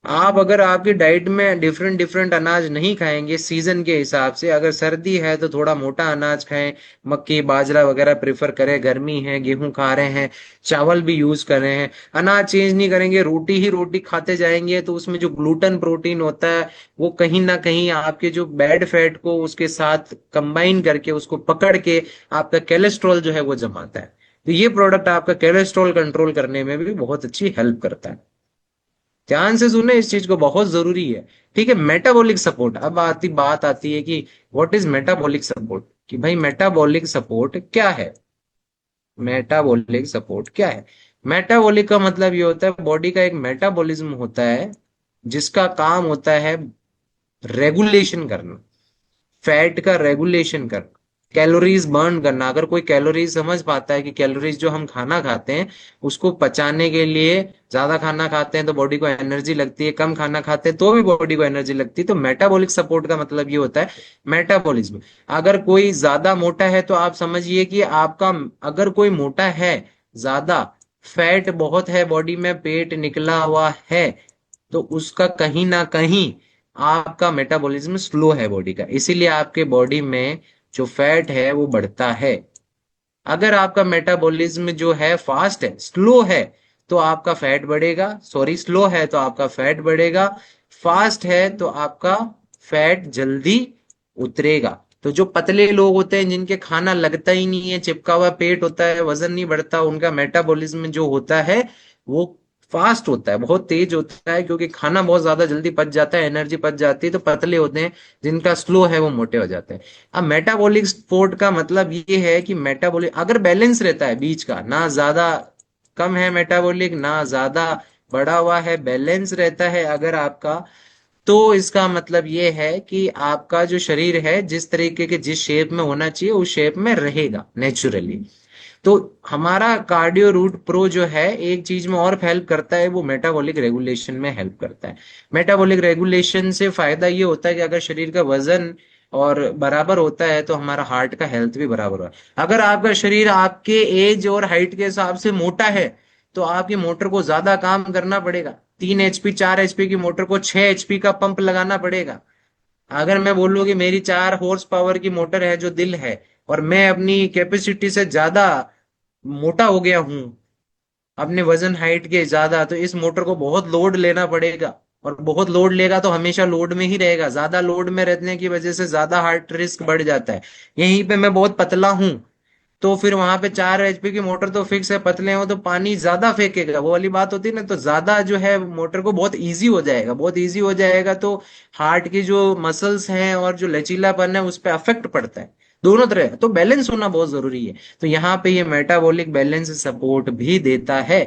आप अगर आपकी डाइट में डिफरेंट डिफरेंट अनाज नहीं खाएंगे सीजन के हिसाब से, अगर सर्दी है तो थोड़ा मोटा अनाज खाएं, मक्की बाजरा वगैरह प्रेफर करें, गर्मी है गेहूं खा रहे हैं, चावल भी यूज कर रहे हैं, अनाज चेंज नहीं करेंगे, रोटी ही रोटी खाते जाएंगे, तो उसमें जो ग्लूटन प्रोटीन होता है वो कहीं ना कहीं आपके जो बैड फैट को उसके साथ कंबाइन करके उसको पकड़ के आपका कोलेस्ट्रॉल जो है वो जमाता है। तो ये प्रोडक्ट आपका कोलेस्ट्रॉल कंट्रोल करने में भी बहुत अच्छी हेल्प करता है। ध्यान से सुने, इस चीज को बहुत जरूरी है। ठीक है। मेटाबॉलिक सपोर्ट, अब बात आती है कि व्हाट इज मेटाबॉलिक सपोर्ट। कि भाई मेटाबॉलिक सपोर्ट क्या है। मेटाबॉलिक सपोर्ट क्या है? मेटाबॉलिक का मतलब ये होता है बॉडी का एक मेटाबॉलिज्म होता है जिसका काम होता है रेगुलेशन करना, फैट का रेगुलेशन करना, कैलोरीज बर्न करना। अगर कोई कैलोरीज समझ पाता है कि कैलोरीज जो हम खाना खाते हैं उसको पचाने के लिए, ज्यादा खाना खाते हैं तो बॉडी को एनर्जी लगती है, कम खाना खाते हैं तो भी बॉडी को एनर्जी लगती है, तो मेटाबॉलिक सपोर्ट का मतलब ये होता है मेटाबॉलिज्म। अगर कोई ज्यादा मोटा है तो आप समझिए कि आपका, अगर कोई मोटा है, ज्यादा फैट बहुत है बॉडी में, पेट निकला हुआ है, तो उसका कहीं ना कहीं आपका मेटाबॉलिज्म स्लो है बॉडी का, इसीलिए आपके बॉडी में जो फैट है वो बढ़ता है। अगर आपका मेटाबॉलिज्म जो है फास्ट है, स्लो है, तो आपका फैट बढ़ेगा, सॉरी स्लो है तो आपका फैट बढ़ेगा, फास्ट है तो आपका फैट जल्दी उतरेगा। तो जो पतले लोग होते हैं जिनके खाना लगता ही नहीं है, चिपका हुआ पेट होता है, वजन नहीं बढ़ता, उनका मेटाबॉलिज्म जो होता है वो फास्ट होता है, बहुत तेज होता है, क्योंकि खाना बहुत ज्यादा जल्दी पच जाता है, एनर्जी पच जाती है। तो पतले होते हैं, जिनका स्लो है वो मोटे हो जाते हैं। अब मेटाबॉलिक सपोर्ट का मतलब ये है कि मेटाबॉलिक अगर बैलेंस रहता है बीच का, ना ज्यादा कम है मेटाबॉलिक, ना ज्यादा बढ़ा हुआ है, बैलेंस रहता है अगर आपका, तो इसका मतलब ये है कि आपका जो शरीर है जिस तरीके के, जिस शेप में होना चाहिए उस शेप में रहेगा नेचुरली। तो हमारा कार्डियो रूट प्रो जो है एक चीज में और हेल्प करता है, वो मेटाबॉलिक रेगुलेशन में हेल्प करता है। मेटाबॉलिक रेगुलेशन से फायदा ये होता है कि अगर शरीर का वजन और बराबर होता है तो हमारा हार्ट का हेल्थ भी बराबर होगा। अगर आपका शरीर आपके एज और हाइट के हिसाब से मोटा है तो आपकी मोटर को ज्यादा काम करना पड़ेगा, 3 HP 4 HP की मोटर को 6 HP का पंप लगाना पड़ेगा। अगर मैं बोलूँ कि मेरी 4 हॉर्स पावर की मोटर है जो दिल है, और मैं अपनी कैपेसिटी से ज्यादा मोटा हो गया हूं, अपने वजन हाइट के ज्यादा, तो इस मोटर को बहुत लोड लेना पड़ेगा, और बहुत लोड लेगा तो हमेशा लोड में ही रहेगा, ज्यादा लोड में रहने की वजह से ज्यादा हार्ट रिस्क बढ़ जाता है। यहीं पे मैं बहुत पतला हूं, तो फिर वहां पे 4 HP की मोटर तो फिक्स है, पतले हो तो पानी ज्यादा फेंकेगा, वो वाली बात होती है ना, तो ज्यादा जो है मोटर को बहुत इजी हो जाएगा, बहुत इजी हो जाएगा, तो हार्ट की जो मसल्स हैं और जो लचीलापन है उस पर अफेक्ट पड़ता है। दोनों तरह तो बैलेंस होना बहुत जरूरी है। तो यहाँ पे ये मेटाबॉलिक बैलेंस सपोर्ट भी देता है।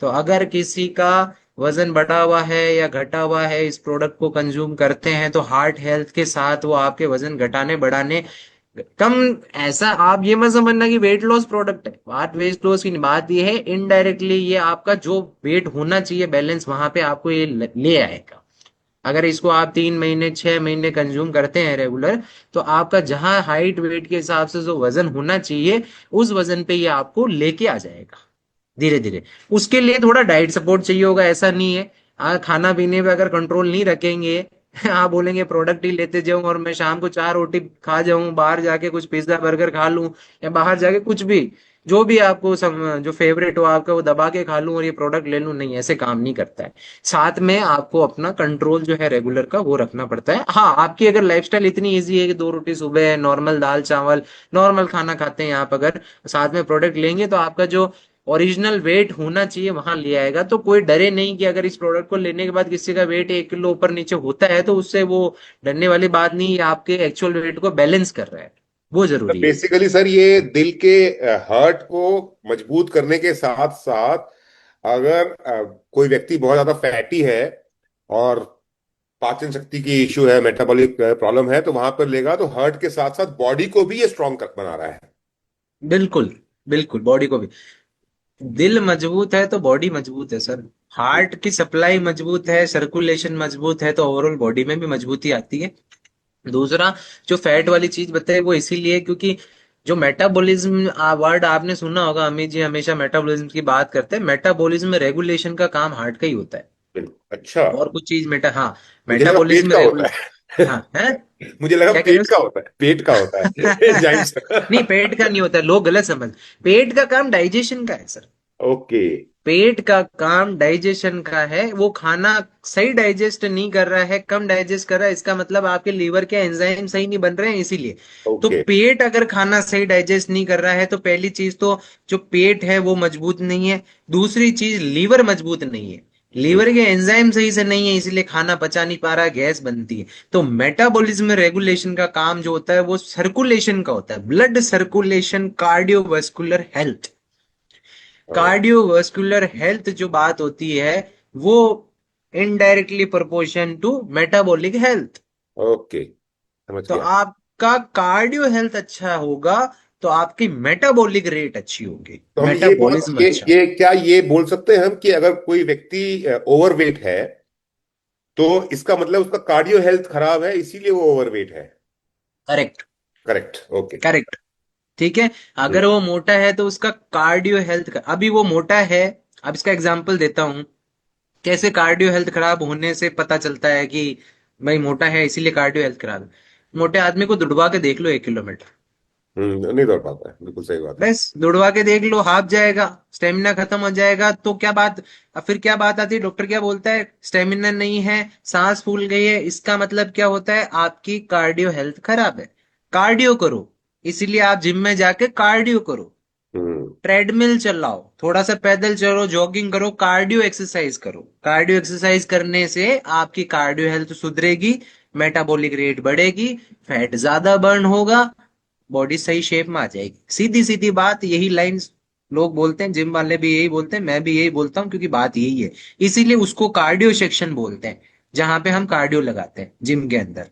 तो अगर किसी का वजन बढ़ा हुआ है या घटा हुआ है, इस प्रोडक्ट को कंज्यूम करते हैं तो हार्ट हेल्थ के साथ वो आपके वजन घटाने बढ़ाने कम, ऐसा आप ये मत समझना कि वेट लॉस प्रोडक्ट है, बात वेट लॉस की नहीं, बात ये है इनडायरेक्टली ये आपका जो वेट होना चाहिए बैलेंस वहां पे आपको ये ले आएगा। अगर इसको आप 3 महीने 6 महीने कंज्यूम करते हैं रेगुलर, तो आपका जहां हाइट वेट के हिसाब से जो वजन होना चाहिए उस वजन पे ये आपको लेके आ जाएगा धीरे धीरे। उसके लिए थोड़ा डाइट सपोर्ट चाहिए होगा, ऐसा नहीं है। खाना पीने पे अगर कंट्रोल नहीं रखेंगे, आप बोलेंगे प्रोडक्ट ही लेते जाऊं और मैं शाम को 4 रोटी खा जाऊं, बाहर जाके कुछ पिज्जा बर्गर खा लूं, या बाहर जाके कुछ भी, जो भी आपको जो फेवरेट हो आपका वो दबा के खा लूं और ये प्रोडक्ट ले लूं, नहीं, ऐसे काम नहीं करता है। साथ में आपको अपना कंट्रोल जो है रेगुलर का वो रखना पड़ता है। हाँ, आपकी अगर लाइफस्टाइल इतनी इजी है कि 2 रोटी सुबह है, नॉर्मल दाल चावल नॉर्मल खाना खाते हैं आप, अगर साथ में प्रोडक्ट लेंगे तो आपका जो ओरिजिनल वेट होना चाहिए वहां ले आएगा। तो कोई डरे नहीं कि अगर इस प्रोडक्ट को लेने के बाद किसी का वेट 1 किलो ऊपर नीचे होता है तो उससे वो डरने वाली बात नहीं, ये आपके एक्चुअल वेट को बैलेंस कर रहा है, वो तो जरूरी है। बेसिकली सर ये दिल के हार्ट को मजबूत करने के साथ साथ, अगर कोई व्यक्ति बहुत ज्यादा फैटी है और पाचन शक्ति की इश्यू है, मेटाबॉलिक प्रॉब्लम है, तो वहां पर लेगा तो हार्ट के साथ साथ बॉडी को भी ये स्ट्रांग बना रहा है। बिल्कुल, बिल्कुल बॉडी को भी। दिल मजबूत है तो बॉडी मजबूत है सर। हार्ट की सप्लाई मजबूत है, सर्कुलेशन मजबूत है, तो ओवरऑल बॉडी में भी मजबूती आती है। दूसरा, जो फैट वाली चीज बताई वो इसीलिए क्योंकि जो मेटाबॉलिज्म वर्ड आपने सुना होगा, अमित जी हमेशा मेटाबॉलिज्म की बात करते हैं, मेटाबॉलिज्म में रेगुलेशन का काम हार्ट का ही होता है। बिल्कुल। अच्छा। और कुछ चीज हाँ, मुझे लगा पेट मेटाबॉलिज्म में का होता है। हाँ है। मुझे लगा क्या कह रहे पेट का होता है, पेट का होता हो? है एंजाइम्स। नहीं, पेट का नहीं होता है, लोग गलत समझ। पेट का काम डाइजेशन का है सर। ओके। पेट का काम डाइजेशन का है, वो खाना सही डाइजेस्ट नहीं कर रहा है, कम डाइजेस्ट कर रहा है, इसका मतलब आपके लीवर के एंजाइम सही नहीं बन रहे हैं, इसीलिए। तो ओके। पेट अगर खाना सही डाइजेस्ट नहीं कर रहा है तो पहली चीज तो जो पेट है वो मजबूत नहीं है, दूसरी चीज लीवर मजबूत नहीं है। लीवर के एंजाइम सही से नहीं है, इसलिए खाना पचा नहीं पा रहा, गैस बनती है। तो मेटाबॉलिज्म रेगुलेशन का काम जो होता है वो सर्कुलेशन का होता है, blood circulation, cardiovascular health. Cardiovascular health जो बात होती है वो indirectly proportion to metabolic health. Okay, समझ तो गया। आपका कार्डियो हेल्थ अच्छा होगा तो आपकी मेटाबॉलिक रेट अच्छी होगी, तो हम मेटाबॉलिज्म अच्छा। ये क्या ये बोल सकते हैं हम कि अगर कोई व्यक्ति ओवरवेट है, तो इसका मतलब उसका कार्डियो हेल्थ खराब है, इसीलिए वो ओवरवेट है। करेक्ट। Correct, okay. करेक्ट। ठीक है। अगर वो मोटा है तो उसका कार्डियो हेल्थ अभी वो मोटा है। अब इसका एग्जांपल देता हूं, कैसे कार्डियो हेल्थ खराब होने से पता चलता है कि भाई मोटा है इसीलिए कार्डियो हेल्थ खराब है। मोटे आदमी को दुड़वा के देख लो 1 किलोमीटर, नहीं दौड़ पाता है, बिल्कुल सही बात है। बस दुड़वा के देख लो, हाफ जाएगा, स्टेमिना खत्म हो जाएगा। तो क्या बात, अब फिर क्या बात आती है, डॉक्टर क्या बोलता है, स्टेमिना नहीं है, सांस फूल गई है, इसका मतलब क्या होता है, आपकी कार्डियो हेल्थ खराब है। कार्डियो करो, इसीलिए आप जिम में जाके कार्डियो करो, हम्म। ट्रेडमिल चलाओ, थोड़ा सा पैदल चलो, जॉगिंग करो, कार्डियो एक्सरसाइज करो। कार्डियो एक्सरसाइज करने से आपकी कार्डियो हेल्थ सुधरेगी, मेटाबॉलिक रेट बढ़ेगी, फैट ज्यादा बर्न होगा, बॉडी सही शेप में आ जाएगी। सीधी सीधी बात, यही लाइंस लोग बोलते हैं, जिम वाले भी यही बोलते हैं, मैं भी यही बोलता हूँ, क्योंकि बात यही है। इसीलिए उसको कार्डियो सेक्शन बोलते हैं, जहां पे हम कार्डियो लगाते हैं जिम के अंदर।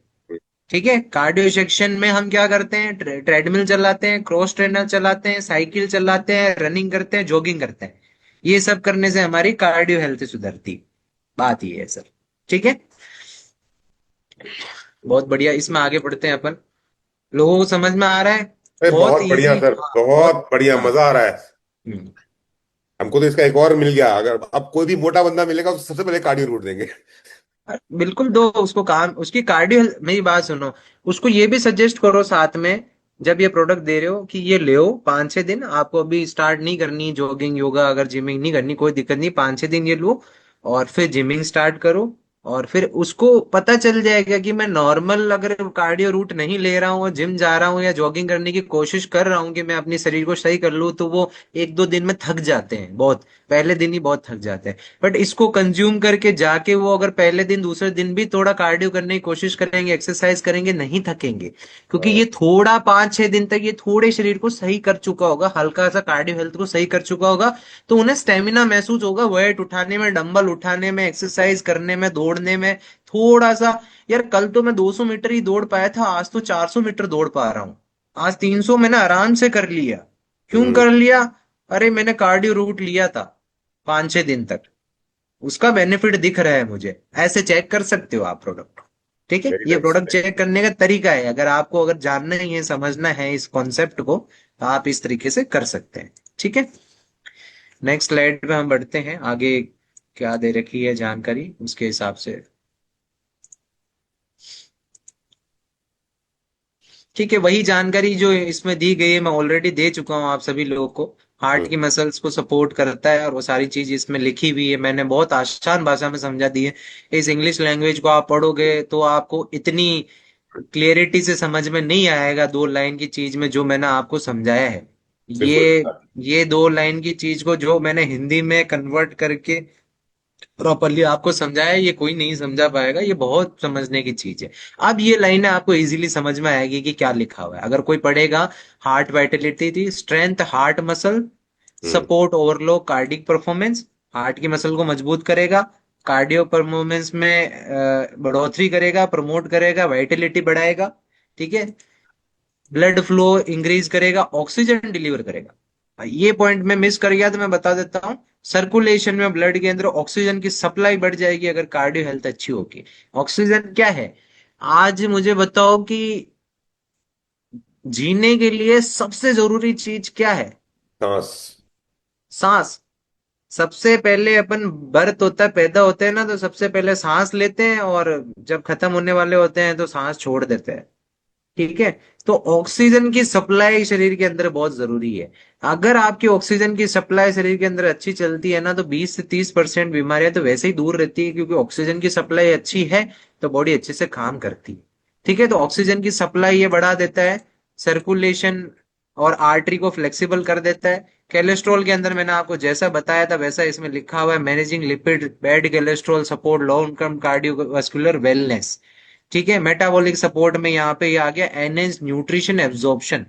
ठीक है। कार्डियो सेक्शन में हम क्या करते हैं, ट्रेडमिल चलाते हैं, क्रॉस ट्रेनर चलाते हैं, साइकिल चलाते हैं, रनिंग करते हैं, जॉगिंग करते हैं। ये सब करने से हमारी कार्डियो हेल्थ सुधरती। बात ये है सर। ठीक है। बहुत बढ़िया, इसमें आगे बढ़ते हैं अपन। लोगों को समझ में आ रहा है? अरे बहुत बहुत बढ़िया इजी। सर, हाँ बहुत। बहुत बढ़िया, हाँ। मजा आ रहा है। हम्म। हमको तो इसका एक और मिल गया, अगर अब कोई भी मोटा बंदा मिलेगा तो सबसे पहले कार्डियो रूट देंगे। बिल्कुल दो उसको काम, उसकी कार्डियो, मेरी बात सुनो, उसको ये भी सजेस्ट करो साथ में, जब ये प्रोडक्ट दे रहे हो कि ये ले 5-6 दिन, आपको अभी स्टार्ट नहीं करनी जॉगिंग योगा, अगर जिमिंग नहीं करनी कोई दिक्कत नहीं, 5-6 दिन ये लो और फिर जिमिंग स्टार्ट करो। और फिर उसको पता चल जाएगा कि मैं नॉर्मल अगर कार्डियो रूट नहीं ले रहा हूँ और जिम जा रहा हूँ या जॉगिंग करने की कोशिश कर रहा हूँ कि मैं अपने शरीर को सही कर लूँ, तो वो 1-2 दिन में थक जाते हैं बहुत, पहले दिन ही बहुत थक जाते हैं। बट इसको कंज्यूम करके जाके वो अगर पहले दिन दूसरे दिन भी थोड़ा कार्डियो करने की कोशिश करेंगे, एक्सरसाइज करेंगे, नहीं थकेंगे, क्योंकि हाँ। ये थोड़ा 5-6 दिन तक ये थोड़े शरीर को सही कर चुका होगा, हल्का सा कार्डियो हेल्थ को सही कर चुका होगा। तो उन्हें स्टेमिना महसूस होगा, वेट उठाने में, डंबल उठाने में, एक्सरसाइज करने में, दौड़ने में थोड़ा सा। यार कल तो मैं 200 मीटर ही दौड़ पाया था, आज तो 400 मीटर दौड़ पा रहा हूँ। आज 300 मैंने आराम से कर लिया। क्यों हम्म। कर लिया? अरे मैंने कार्डियो रूट लिया था 5-6 दिन तक, उसका बेनिफिट दिख रहा है मुझे। ऐसे चेक कर सकते हो आप प्रोडक्ट। ठीक है। वेरी ये नाइस। प्रोडक्ट चेक करने का तरीका है, अगर आपको अगर जानना ही है, समझना है इस कॉन्सेप्ट को, तो आप इस तरीके से कर सकते हैं। ठीक है। नेक्स्ट स्लाइड पे हम बढ़ते हैं आगे, क्या दे रखी है जानकारी उसके हिसाब से। ठीक है, वही जानकारी जो इसमें दी गई है मैं ऑलरेडी दे चुका हूं आप सभी लोगों को। हार्ट की मसल्स को सपोर्ट करता है और वो सारी चीज इसमें लिखी हुई है, मैंने बहुत आसान भाषा में समझा दी है। इस इंग्लिश लैंग्वेज को आप पढ़ोगे तो आपको इतनी क्लियरिटी से समझ में नहीं आएगा 2 लाइन की चीज में जो मैंने आपको समझाया है। बिल्कुल। ये 2 लाइन की चीज को जो मैंने हिंदी में कन्वर्ट करके प्रॉपरली आपको समझाया, ये कोई नहीं समझा पाएगा, ये बहुत समझने की चीज है। अब ये लाइनें आपको इजीली समझ में आएगी कि क्या लिखा हुआ है अगर कोई पढ़ेगा। हार्ट वाइटलिटी थी, strength heart muscle, hmm. Support overload cardiac performance, heart की मसल को मजबूत करेगा, कार्डियो परफॉर्मेंस में बढ़ोतरी करेगा, प्रमोट करेगा, वाइटलिटी बढ़ाएगा। ठीक है। ब्लड फ्लो इंक्रीज करेगा, ऑक्सीजन डिलीवर करेगा। ये पॉइंट में मिस कर गया तो मैं बता देता हूँ। सर्कुलेशन में ब्लड के अंदर ऑक्सीजन की सप्लाई बढ़ जाएगी अगर कार्डियो हेल्थ अच्छी होगी। ऑक्सीजन क्या है, आज मुझे बताओ कि जीने के लिए सबसे जरूरी चीज क्या है? सांस। सांस। सबसे पहले अपन बर्थ होता है, पैदा होते हैं ना, तो सबसे पहले सांस लेते हैं और जब खत्म होने वाले होते हैं तो सांस छोड़ देते हैं। ठीक है। तो ऑक्सीजन की सप्लाई शरीर के अंदर बहुत जरूरी है। अगर आपकी ऑक्सीजन की सप्लाई शरीर के अंदर अच्छी चलती है ना, तो 20 से 30% बीमारियां तो वैसे ही दूर रहती है, क्योंकि ऑक्सीजन की सप्लाई अच्छी है तो बॉडी अच्छे से काम करती है। ठीक है। तो ऑक्सीजन की सप्लाई ये बढ़ा देता है, सर्कुलेशन और आर्टरी को फ्लेक्सिबल कर देता है। कोलेस्ट्रॉल के अंदर मैंने आपको जैसा बताया था वैसा इसमें लिखा हुआ है, managing lipid, bad cholesterol, support long term cardiovascular wellness. ठीक है, मेटाबॉलिक सपोर्ट में यहाँ पे ये आ गया एनहेंस न्यूट्रिशन एब्जॉर्प्शन,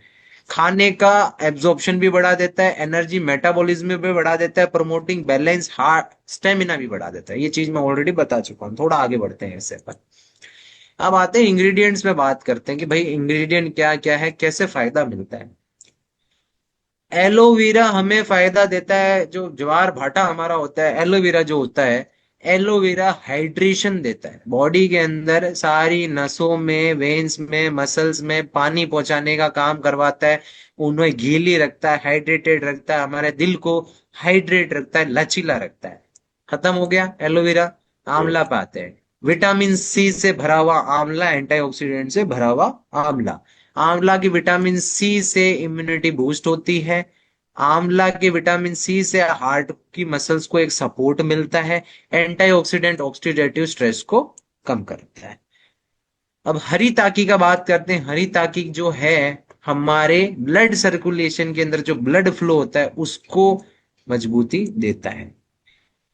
खाने का एब्जॉर्प्शन भी बढ़ा देता है, एनर्जी मेटाबॉलिज्म भी बढ़ा देता है, प्रमोटिंग बैलेंस हार्ट स्टेमिना भी बढ़ा देता है। ये चीज मैं ऑलरेडी बता चुका हूँ, थोड़ा आगे बढ़ते हैं इससे पर। अब आते हैं इंग्रेडिएंट्स में, बात करते हैं कि भाई इंग्रेडिएंट क्या क्या है, कैसे फायदा मिलता है। एलोवेरा हमें फायदा देता है, जो ज्वार भाटा हमारा होता है, एलोवेरा जो होता है, एलोवेरा हाइड्रेशन देता है बॉडी के अंदर, सारी नसों में, वेन्स में, मसल्स में पानी पहुंचाने का काम करवाता है, उन्हें गीली रखता है, हाइड्रेटेड रखता है, हमारे दिल को हाइड्रेट रखता है, लचीला रखता है। खत्म हो गया एलोवेरा। हम्म। आंवला पे आते हैं। विटामिन सी से भरा हुआ आंवला, एंटीऑक्सीडेंट से भरा हुआ आंवला। आंवला की विटामिन सी से इम्यूनिटी बूस्ट होती है। आंवला के विटामिन सी से हार्ट की मसल्स को एक सपोर्ट मिलता है। एंटीऑक्सीडेंट ऑक्सीडेटिव स्ट्रेस को कम करता है। अब हरी ताकी का बात करते हैं। हरी ताकी जो है हमारे ब्लड सर्कुलेशन के अंदर जो ब्लड फ्लो होता है उसको मजबूती देता है।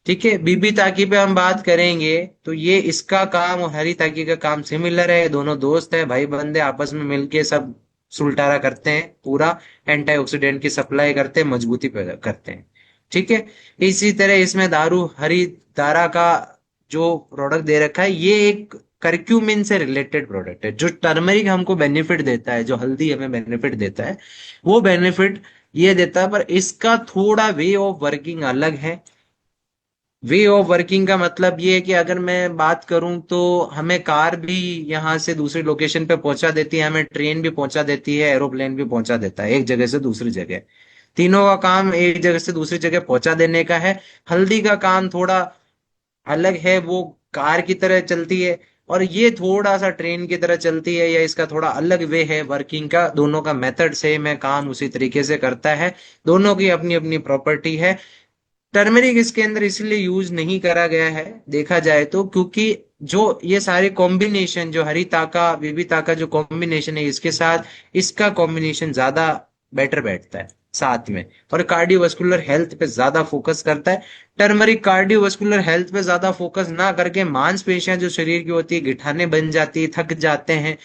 ठीक है, बीबी ताकी पे हम बात करेंगे तो ये इसका काम और हरी ताकी का काम सिमिलर है, दोनों दोस्त है, भाई बंदे आपस में मिलके सब सुलटारा करते हैं, पूरा एंटीऑक्सीडेंट की सप्लाई करते हैं, मजबूती पैदा करते हैं। ठीक है, इसी तरह इसमें दारू हरी दारा का जो प्रोडक्ट दे रखा है, ये एक करक्यूमिन से रिलेटेड प्रोडक्ट है। जो टर्मरिक हमको बेनिफिट देता है, जो हल्दी हमें बेनिफिट देता है, वो बेनिफिट ये देता है, पर इसका थोड़ा वे ऑफ वर्किंग अलग है। वे ऑफ वर्किंग का मतलब ये है कि अगर मैं बात करूं तो हमें कार भी यहाँ से दूसरी लोकेशन पे पहुंचा देती है, हमें ट्रेन भी पहुंचा देती है, एरोप्लेन भी पहुंचा देता है, एक जगह से दूसरी जगह। तीनों का काम एक जगह से दूसरी जगह पहुंचा देने का है। हल्दी का काम थोड़ा अलग है, वो कार की तरह चलती है, और ये थोड़ा सा ट्रेन की तरह चलती है, या इसका थोड़ा अलग वे है वर्किंग का। दोनों का मेथड सेम है, काम उसी तरीके से करता है, दोनों की अपनी अपनी प्रॉपर्टी है। टर्मरिक इसके अंदर इसलिए यूज नहीं करा गया है देखा जाए तो, क्योंकि जो ये सारे कॉम्बिनेशन, जो हरी ताका बेबी ताका जो कॉम्बिनेशन है, इसके साथ इसका कॉम्बिनेशन ज्यादा बेटर बैठता है साथ में, और कार्डियोवास्कुलर हेल्थ पे ज्यादा फोकस करता है। टर्मरिक कार्डियोवास्कुलर हेल्थ पे ज्यादा फोकस ना करके मांसपेशियां जो शरीर की होती है गिठाने बन जाती है, थक जाते हैं,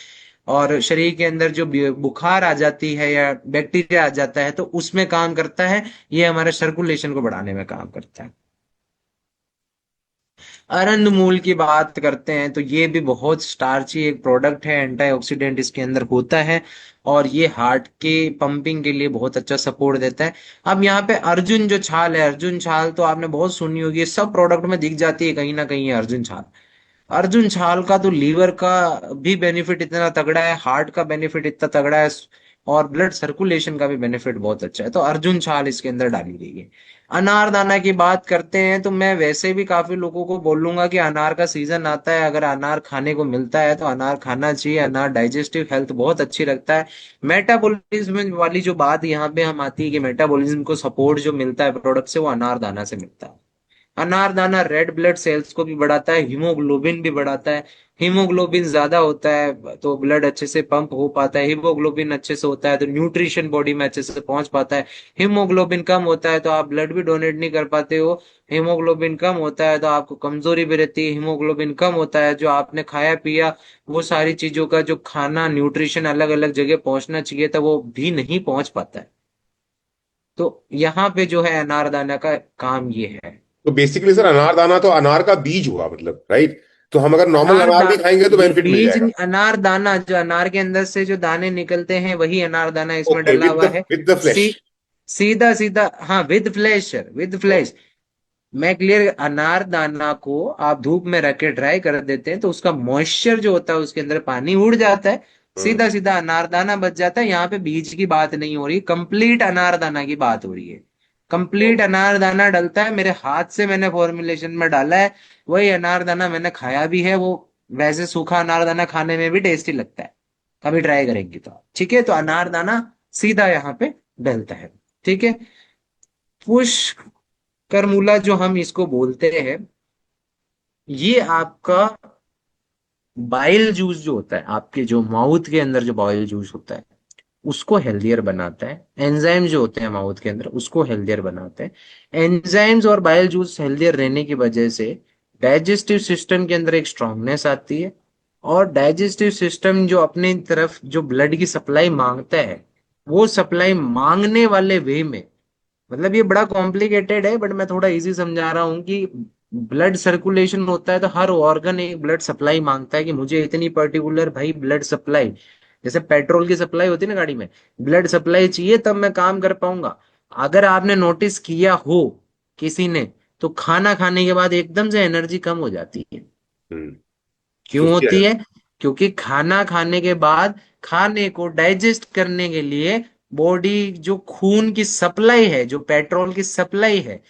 और शरीर के अंदर जो बुखार आ जाती है या बैक्टीरिया आ जाता है, तो उसमें काम करता है। ये हमारे सर्कुलेशन को बढ़ाने में काम करता है। अरंड मूल की बात करते हैं तो ये भी बहुत स्टार्ची एक प्रोडक्ट है, एंटीऑक्सीडेंट इसके अंदर होता है, और ये हार्ट के पंपिंग के लिए बहुत अच्छा सपोर्ट देता है। अब यहाँ पे अर्जुन जो छाल है, अर्जुन छाल तो आपने बहुत सुनी होगी, सब प्रोडक्ट में दिख जाती है कहीं ना कहीं ये अर्जुन छाल। अर्जुन छाल का तो लीवर का भी बेनिफिट इतना तगड़ा है, हार्ट का बेनिफिट इतना तगड़ा है, और ब्लड सर्कुलेशन का भी बेनिफिट बहुत अच्छा है, तो अर्जुन छाल इसके अंदर डाली गई है। अनारदाना की बात करते हैं तो मैं वैसे भी काफी लोगों को बोलूंगा कि अनार का सीजन आता है, अगर अनार खाने को मिलता है तो अनार खाना चाहिए। अनार डाइजेस्टिव हेल्थ बहुत अच्छी रखता है। मेटाबॉलिज्म वाली जो बात यहाँ पे हम आती है कि मेटाबॉलिज्म को सपोर्ट जो मिलता है प्रोडक्ट से, वो अनारदाना से मिलता है। अनारदाना रेड ब्लड सेल्स को भी बढ़ाता है, हीमोग्लोबिन भी बढ़ाता है। हीमोग्लोबिन ज्यादा होता है तो ब्लड अच्छे से पंप हो पाता है, हीमोग्लोबिन अच्छे से होता है तो न्यूट्रिशन बॉडी में अच्छे से पहुंच पाता है। हीमोग्लोबिन कम होता है तो आप ब्लड भी डोनेट नहीं कर पाते हो। हीमोग्लोबिन कम होता है तो आपको कमजोरी भी रहती है। हीमोग्लोबिन कम होता है, जो आपने खाया पिया वो सारी चीजों का जो खाना न्यूट्रिशन अलग अलग जगह पहुंचना चाहिए था वो भी नहीं पहुंच पाता है। तो यहाँ पे जो है अनारदाना का काम ये है। तो बेसिकली सर अनारदाना तो अनार का बीज हुआ मतलब, राइट? तो हम अगर नॉर्मल अनार अनार दा भी खाएंगे तो बेनिफिट मिल बीज जाएगा। अनार दाना, जो अनार के अंदर से जो दाने निकलते हैं वही अनार दाना इसमें ओके, डला हुआ है। With the flash. सी सीधा सीधा, हाँ, with flash sir, with flash. मैं क्लियर, अनार दाना को आप धूप में रख के ड्राई कर देते हैं तो उसका मॉइस्चर जो होता है उसके अंदर पानी उड़ जाता है, सीधा सीधा अनारदाना बच जाता है। यहाँ पे बीज की बात नहीं हो रही, कंप्लीट अनारदाना की बात हो रही है। कंप्लीट अनारदाना डलता है, मेरे हाथ से मैंने फॉर्मुलेशन में डाला है, वही अनारदाना मैंने खाया भी है। वो वैसे सूखा अनारदाना खाने में भी टेस्टी लगता है, कभी ट्राई करेंगे तो आप। ठीक है, तो अनारदाना सीधा यहाँ पे डलता है। ठीक है, पुष्करमूला जो हम इसको बोलते हैं, ये आपका बाइल जूस जो होता है, आपके जो माउथ के अंदर जो बाइल जूस होता है, उसको हेल्दियर बनाता है। एंजाइम जो होते हैं माउथ के अंदर उसको हेल्दियर बनाते हैं। एंजाइम्स और बाइल जूस हेल्दियर रहने की वजह से डाइजेस्टिव सिस्टम के अंदर एक स्ट्रांगनेस आती है। और डाइजेस्टिव सिस्टम जो अपनी तरफ जो ब्लड की सप्लाई मांगता है, वो सप्लाई मांगने वाले वे में, मतलब ये बड़ा कॉम्प्लिकेटेड है बट मैं थोड़ा इजी समझा रहा हूँ कि ब्लड सर्कुलेशन होता है तो हर ऑर्गन एक ब्लड सप्लाई मांगता है कि मुझे इतनी पर्टिकुलर भाई ब्लड सप्लाई, जैसे पेट्रोल की सप्लाई होती है ना गाड़ी में, ब्लड सप्लाई चाहिए तब मैं काम कर पाऊंगा। अगर आपने नोटिस किया हो किसी ने, तो खाना खाने के बाद एकदम से एनर्जी कम हो जाती है। हम्म। क्यों सुस्ती आ होती है? जाती क्योंकि खाना खाने के बाद खाने को डाइजेस्ट करने के लिए बॉडी जो खून की सप्लाई है, जो पेट्रोल की सप्लाई है,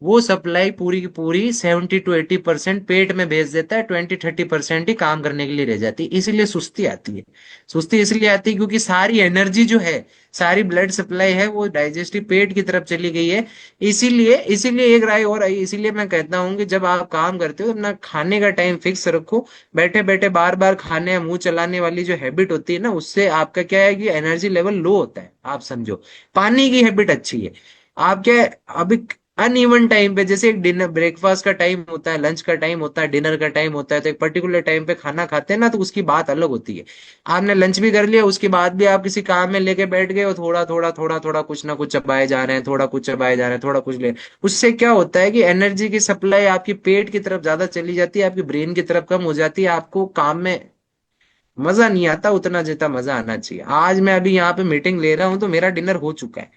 वो सप्लाई पूरी की पूरी 70 to 80% पेट में भेज देता है, 20-30% ही काम करने के लिए रह जाती है, इसीलिए सुस्ती आती है। सुस्ती इसलिए आती है क्योंकि सारी एनर्जी जो है, सारी ब्लड सप्लाई है वो डाइजेस्टिव पेट की तरफ चली गई है। इसीलिए इसीलिए एक राय और आई, इसीलिए मैं कहता हूँ कि जब आप काम करते हो अपना खाने का टाइम फिक्स रखो। बैठे बैठे बार बार खाने या मुंह चलाने वाली जो हैबिट होती है ना, उससे आपका क्या है कि एनर्जी लेवल लो होता है, आप समझो। पानी की हैबिट अच्छी है। आप क्या है, अभी अनइवन टाइम पे, जैसे एक डिनर ब्रेकफास्ट का टाइम होता है, लंच का टाइम होता है, डिनर का टाइम होता है, तो एक पर्टिकुलर टाइम पे खाना खाते हैं ना, तो उसकी बात अलग होती है। आपने लंच भी कर लिया, उसके बाद भी आप किसी काम में लेके बैठ गए और थोड़ा थोड़ा थोड़ा थोड़ा कुछ ना कुछ चबाए जा रहे हैं, थोड़ा कुछ चबाए जा रहे हैं, थोड़ा कुछ ले, उससे क्या होता है कि एनर्जी की सप्लाई आपकी पेट की तरफ ज्यादा चली जाती है, आपकी ब्रेन की तरफ कम हो जाती है, आपको काम में मजा नहीं आता उतना जितना मजा आना चाहिए। आज मैं अभी यहाँ पे मीटिंग ले रहा हूँ तो मेरा डिनर हो चुका है।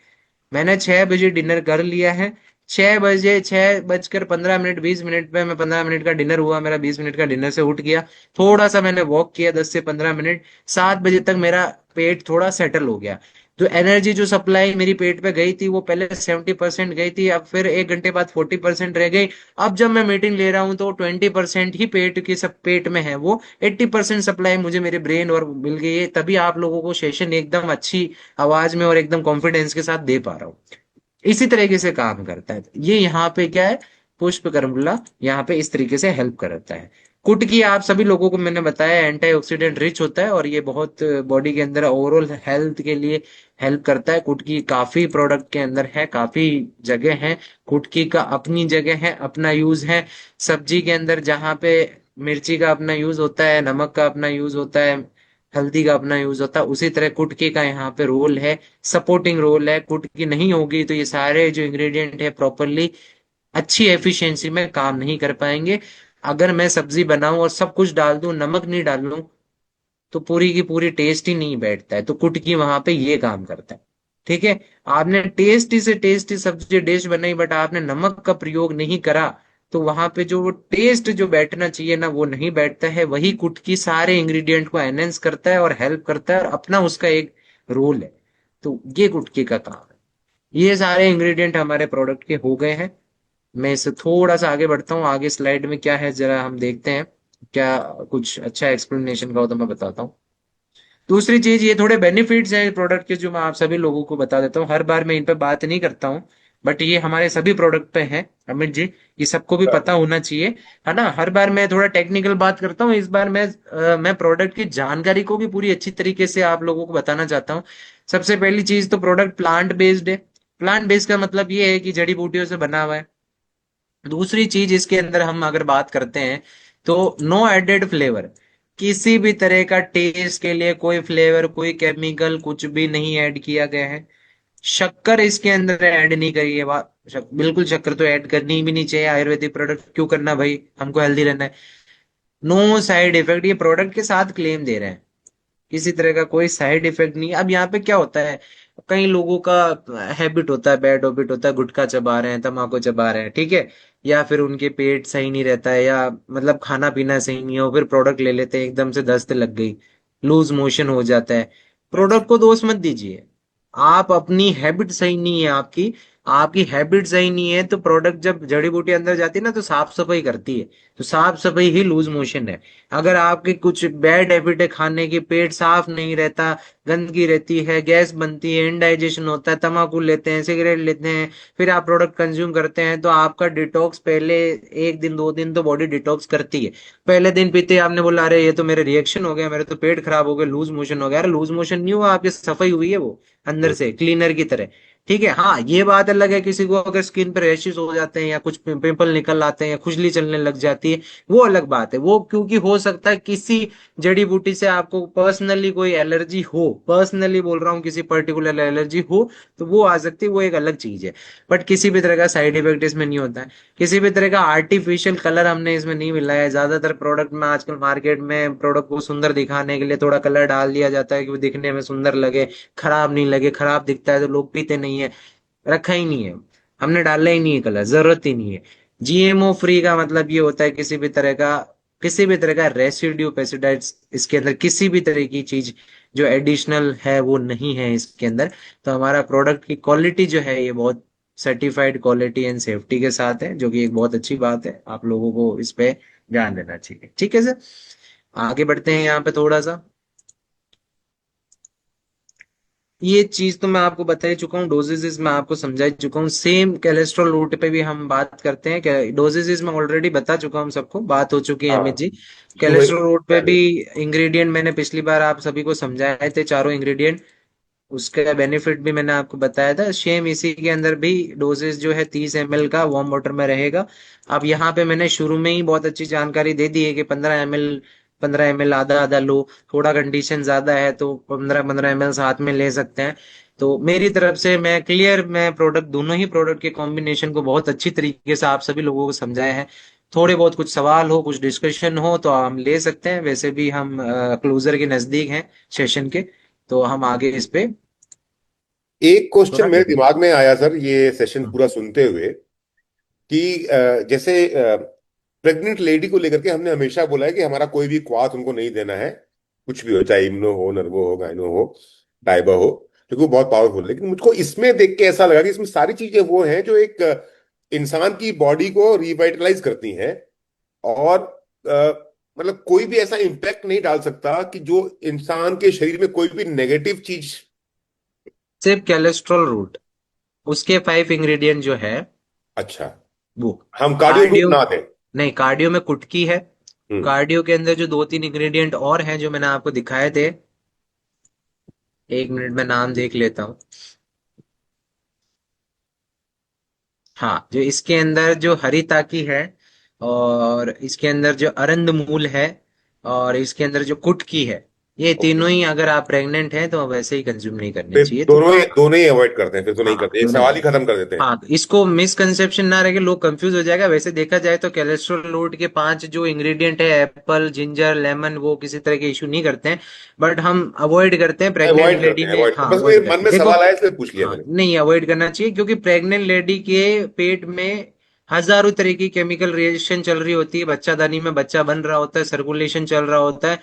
मैंने 6 बजे डिनर कर लिया है। 6 बजे, 6:15 20 मिनट पे मैं 15 मिनट का डिनर हुआ मेरा, 20 मिनट का डिनर से उठ गया। थोड़ा सा मैंने वॉक किया 10 से 15 मिनट। 7 बजे तक मेरा पेट थोड़ा सेटल हो गया। तो एनर्जी जो सप्लाई मेरी पेट पे गई थी वो पहले 70% गई थी, अब फिर 1 घंटे बाद 40% रह गई। अब जब मैं मीटिंग ले रहा हूँ तो 20% ही पेट की सब पेट में है, वो 80% सप्लाई मुझे मेरे ब्रेन और मिल गई है, तभी आप लोगों को सेशन एकदम अच्छी आवाज में और एकदम कॉन्फिडेंस के साथ दे पा रहा हूँ। इसी तरीके से काम करता है ये। यहाँ पे क्या है, पुष्प करमुला यहाँ पे इस तरीके से हेल्प करता है। कुटकी आप सभी लोगों को मैंने बताया एंटीऑक्सीडेंट रिच होता है और ये बहुत बॉडी के अंदर ओवरऑल हेल्थ के लिए हेल्प करता है। कुटकी काफी प्रोडक्ट के अंदर है, काफी जगह है। कुटकी का अपनी जगह है, अपना यूज है। सब्जी के अंदर जहाँ पे मिर्ची का अपना यूज होता है, नमक का अपना यूज होता है, हल्दी का अपना यूज होता है, उसी तरह कुटकी का यहाँ पे रोल है, सपोर्टिंग रोल है। कुटकी नहीं होगी तो ये सारे जो इंग्रेडिएंट है प्रॉपरली अच्छी एफिशिएंसी में काम नहीं कर पाएंगे। अगर मैं सब्जी बनाऊं और सब कुछ डाल दूं, नमक नहीं डालूं, तो पूरी की पूरी टेस्ट ही नहीं बैठता है। तो कुटकी वहां पे ये काम करता है। ठीक है। आपने टेस्टी से टेस्टी सब्जी डिश बनाई बट आपने नमक का प्रयोग नहीं करा, तो वहां पे जो वो टेस्ट जो बैठना चाहिए ना वो नहीं बैठता है। वही कुटकी सारे इंग्रेडिएंट को एनहेंस करता है और हेल्प करता है और अपना उसका एक रोल है। तो ये कुटकी का काम है। ये सारे इंग्रेडिएंट हमारे प्रोडक्ट के हो गए हैं। मैं इसे थोड़ा सा आगे बढ़ता हूँ, आगे स्लाइड में क्या है जरा हम देखते हैं। क्या कुछ अच्छा एक्सप्लेनेशन का हो तो मैं बताता हूँ। दूसरी चीज, ये थोड़े बेनिफिट्स हैं प्रोडक्ट के जो मैं आप सभी लोगों को बता देता हूँ। हर बार मैं इन पे बात नहीं करता हूँ बट ये हमारे सभी प्रोडक्ट पे हैं अमित जी, ये सबको भी है। पता होना चाहिए, है ना। हर बार मैं थोड़ा टेक्निकल बात करता हूँ, इस बार मैं प्रोडक्ट की जानकारी को भी पूरी अच्छी तरीके से आप लोगों को बताना चाहता हूँ। सबसे पहली चीज तो प्रोडक्ट प्लांट बेस्ड है। प्लांट बेस्ड का मतलब ये है कि जड़ी बूटियों से बना हुआ है। दूसरी चीज इसके अंदर हम अगर बात करते हैं तो नो एडेड फ्लेवर, किसी भी तरह का टेस्ट के लिए कोई फ्लेवर कोई केमिकल कुछ भी नहीं ऐड किया गया है। शक्कर इसके अंदर ऐड नहीं करी है। बिल्कुल शक्कर तो ऐड करनी भी नहीं चाहिए, आयुर्वेदिक प्रोडक्ट क्यों करना भाई, हमको हेल्दी रहना है। नो साइड इफेक्ट, ये प्रोडक्ट के साथ क्लेम दे रहे हैं, किसी तरह का कोई साइड इफेक्ट नहीं। अब यहाँ पे क्या होता है, कई लोगों का हैबिट होता है, बैड हैबिट होता है, गुटखा चबा रहे हैं, तम्बाकू चबा रहे हैं, ठीक है, या फिर उनके पेट सही नहीं रहता है, या मतलब खाना पीना सही नहीं हो, फिर प्रोडक्ट ले लेते हैं, एकदम से दस्त लग गई, लूज मोशन हो जाता है। प्रोडक्ट को दोष मत दीजिए, आप अपनी हैबिट सही नहीं है आपकी, आपकी हैबिट सही नहीं है, तो प्रोडक्ट जब जड़ी बूटी अंदर जाती है ना तो साफ सफाई करती है। तो साफ सफाई ही लूज मोशन है। अगर आपकी कुछ बैड हैबिट है खाने की, पेट साफ नहीं रहता, गंदगी रहती है, गैस बनती है, इनडाइजेशन होता है, तम्बाकू लेते हैं, सिगरेट लेते हैं, फिर आप प्रोडक्ट कंज्यूम करते हैं, तो आपका डिटॉक्स पहले एक दिन 2 दिन तो बॉडी डिटॉक्स करती है। पहले दिन पीते ही आपने बोला अरे ये तो मेरे रिएक्शन हो गया, मेरे तो पेट खराब हो गया, लूज मोशन हो गया। अरे लूज मोशन नहीं हुआ, आपकी सफाई हुई है वो अंदर हम्म। से क्लीनर की तरह। ठीक है, हाँ ये बात अलग है, किसी को अगर स्किन पे रैशेस हो जाते हैं या कुछ पिंपल निकल आते हैं या खुजली चलने लग जाती है, वो अलग बात है। वो क्योंकि हो सकता है किसी जड़ी बूटी से आपको पर्सनली कोई एलर्जी हो, पर्सनली बोल रहा हूँ, किसी पर्टिकुलर एलर्जी हो, तो वो आ सकती है, वो एक अलग चीज है। बट किसी भी तरह का साइड इफेक्ट इसमें नहीं होता है। किसी भी तरह का आर्टिफिशियल कलर हमने इसमें नहीं मिला है। ज्यादातर प्रोडक्ट में आजकल मार्केट में प्रोडक्ट को सुंदर दिखाने के लिए थोड़ा कलर डाल दिया जाता है कि वो दिखने में सुंदर लगे, खराब नहीं लगे। खराब दिखता है तो लोग पीते नहीं है, रखा ही नहीं है, हमने डाला ही नहीं है कलर, जरूरत ही नहीं है। जीएमओ फ्री का मतलब ये होता है किसी भी तरह का रेसिड्यू पेस्टिसाइड्स इसके अंदर किसी भी तरह की चीज जो एडिशनल है वो नहीं है इसके अंदर। तो हमारा प्रोडक्ट की क्वालिटी जो है ये बहुत सर्टिफाइड क्वालिटी एंड सेफ्टी के साथ है, जो कि एक बहुत अच्छी बात है। आप लोगों को इस पे ध्यान देना चाहिए। ठीक है सर, आगे बढ़ते हैं यहाँ पे थोड़ा सा। ये चीज तो मैं आपको बता ही चुका हूँ, डोजेजेस मैं आपको समझा ही चुका हूँ। सेम कोलेस्ट्रॉल रूट पे भी हम बात करते हैं, डोजेजेस मैं ऑलरेडी बता चुका हूँ, सबको बात हो चुकी है हाँ, अमित जी। जो है कोलेस्ट्रॉल रूट पे भी पहले। इंग्रेडिएंट मैंने पिछली बार आप सभी को समझाए थे, चारों इंग्रेडिएंट। उसका बेनिफिट भी मैंने आपको बताया था। सेम इसी के अंदर भी डोजेस जो है 30 ml का वार्म वाटर में रहेगा। अब यहाँ पे मैंने शुरू में ही बहुत अच्छी जानकारी दे दी है कि 15 ml, 15 ml आधा आधा लो। थोड़ा कंडीशन ज्यादा है तो 15-15 ml साथ में ले सकते हैं। तो मेरी तरफ से मैं प्रोडक्ट, दोनों ही प्रोडक्ट के कॉम्बिनेशन को बहुत अच्छी तरीके से आप सभी लोगों को समझाया है। थोड़े बहुत कुछ सवाल हो, कुछ डिस्कशन हो तो हम ले सकते हैं। वैसे भी हम क्लोजर के नजदीक हैं सेशन के, तो हम आगे इस पे एक क्वेश्चन थोड़ा मेरे डिटेल। दिमाग में आया सर, ये सेशन पूरा सुनते हुए, कि जैसे प्रेग्नेंट लेडी को लेकर के हमने हमेशा बोला है कि हमारा कोई भी क्वाथ उनको नहीं देना है, कुछ भी हो, चाहे इम्नो हो, नर्वो हो, गायनो हो, डाइबा हो, क्योंकि वो बहुत पावरफुल है। लेकिन मुझको इसमें देख के ऐसा लगा कि इसमें सारी चीजें वो हैं जो एक इंसान की बॉडी को रिवाइटलाइज करती हैं, और मतलब कोई भी ऐसा इम्पैक्ट नहीं डाल सकता कि जो इंसान के शरीर में कोई भी नेगेटिव चीज। सिर्फ कोलेस्ट्रॉल रूट, उसके 5 इंग्रेडिएंट जो है अच्छा, वो हम कार्डियो रूट कार्डियो, ना दें। नहीं कार्डियो में कुटकी है। हम्म। कार्डियो के अंदर जो 2-3 इंग्रेडिएंट और हैं जो मैंने आपको दिखाए थे, 1 मिनट में नाम देख लेता हूँ। हाँ, जो इसके अंदर जो हरी ताकी है, और इसके अंदर जो अरंद मूल है, और इसके अंदर जो कुटकी है, ये ओके, तीनों ही अगर आप प्रेग्नेंट हैं तो वैसे ही कंज्यूम नहीं करने फिर चाहिए। तो दोनों ही अवॉइड करते हैं, फिर तो नहीं हाँ करते, एक दोनों सवाल ही। ही खत्म कर देते हैं। हाँ, इसको मिसकंसेप्शन ना रहे, लोग कंफ्यूज हो जाएगा। वैसे देखा जाए तो कोलेस्ट्रॉल लोड के 5 जो इंग्रेडिएंट है, एप्पल, जिंजर, लेमन, वो किसी तरह के इशू नहीं करते हैं। बट हम अवॉइड करते हैं प्रेग्नेंट अवॉइड करते लेडी हैं, में। अवॉइड, हाँ बस अवॉइड मेरे मन करते में हैं, देखो। सवाल आया इसलिए पूछ लिया हाँ मैंने। नहीं, अवॉइड करना चाहिए, क्योंकि प्रेग्नेंट लेडी के पेट में हजारों तरह की केमिकल रिएक्शन चल रही होती है। बच्चादानी में बच्चा बन रहा होता है, सर्कुलेशन चल रहा होता है।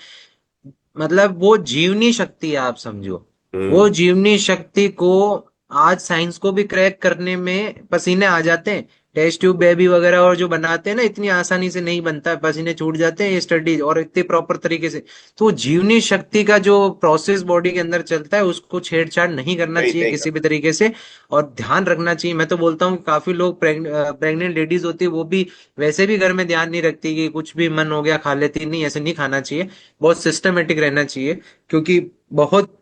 मतलब वो जीवनी शक्ति है, आप समझो। वो हम्म। जीवनी शक्ति को आज साइंस को भी क्रैक करने में पसीने आ जाते हैं। टेस्ट ट्यूब बेबी वगैरह और जो बनाते हैं ना, इतनी आसानी से नहीं बनता है, पसीने छूट जाते हैं ये स्टडीज, और इतने प्रॉपर तरीके से। तो जीवनी शक्ति का जो प्रोसेस बॉडी के अंदर चलता है उसको छेड़छाड़ नहीं करना नहीं, चाहिए नहीं किसी भी करना। तरीके से। और ध्यान रखना चाहिए। मैं तो बोलता हूँ काफी लोग प्रेग्नेंट लेडीज होती है वो भी वैसे भी घर में ध्यान नहीं रखती, कि कुछ भी मन हो गया खा लेती, नहीं ऐसे नहीं खाना चाहिए। बहुत सिस्टमेटिक रहना चाहिए। क्योंकि बहुत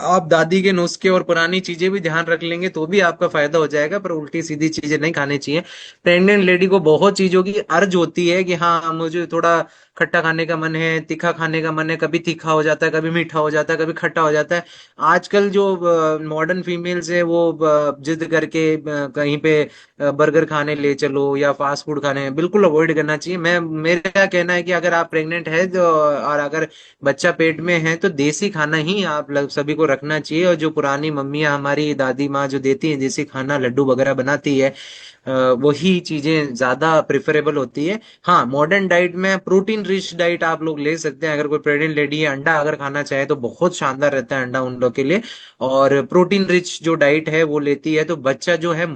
आप दादी के नुस्खे और पुरानी चीजें भी ध्यान रख लेंगे तो भी आपका फायदा हो जाएगा, पर उल्टी सीधी चीजें नहीं खानी चाहिए। प्रेग्नेंट लेडी को बहुत चीजों की अर्ज होती है कि हाँ मुझे थोड़ा खट्टा खाने का मन है, तीखा खाने का मन है। कभी तीखा हो जाता है, कभी मीठा हो जाता है, कभी खट्टा हो जाता है। आजकल जो मॉडर्न फीमेल्स है वो जिद करके कहीं पे बर्गर खाने ले चलो या फास्ट फूड खाने, बिल्कुल अवॉइड करना चाहिए। मैं मेरा कहना है कि अगर आप प्रेग्नेंट है तो, और अगर बच्चा पेट में है, तो देसी खाना ही आप सभी को रखना चाहिए। और जो पुरानी मम्मियाँ, हमारी दादी माँ जो देती हैं देसी खाना, लड्डू वगैरह बनाती है, वही चीजें ज्यादा प्रेफरेबल होती है। हाँ, मॉडर्न डाइट में प्रोटीन रिच डाइट आप लोग ले सकते हैं। अगर कोई प्रेग्नेंट लेडी है, अंडा अगर खाना चाहे तो बहुत शानदार रहता है अंडा उन लोग के लिए। और प्रोटीन रिच जो डाइट है वो लेती है तो बच्चा जो है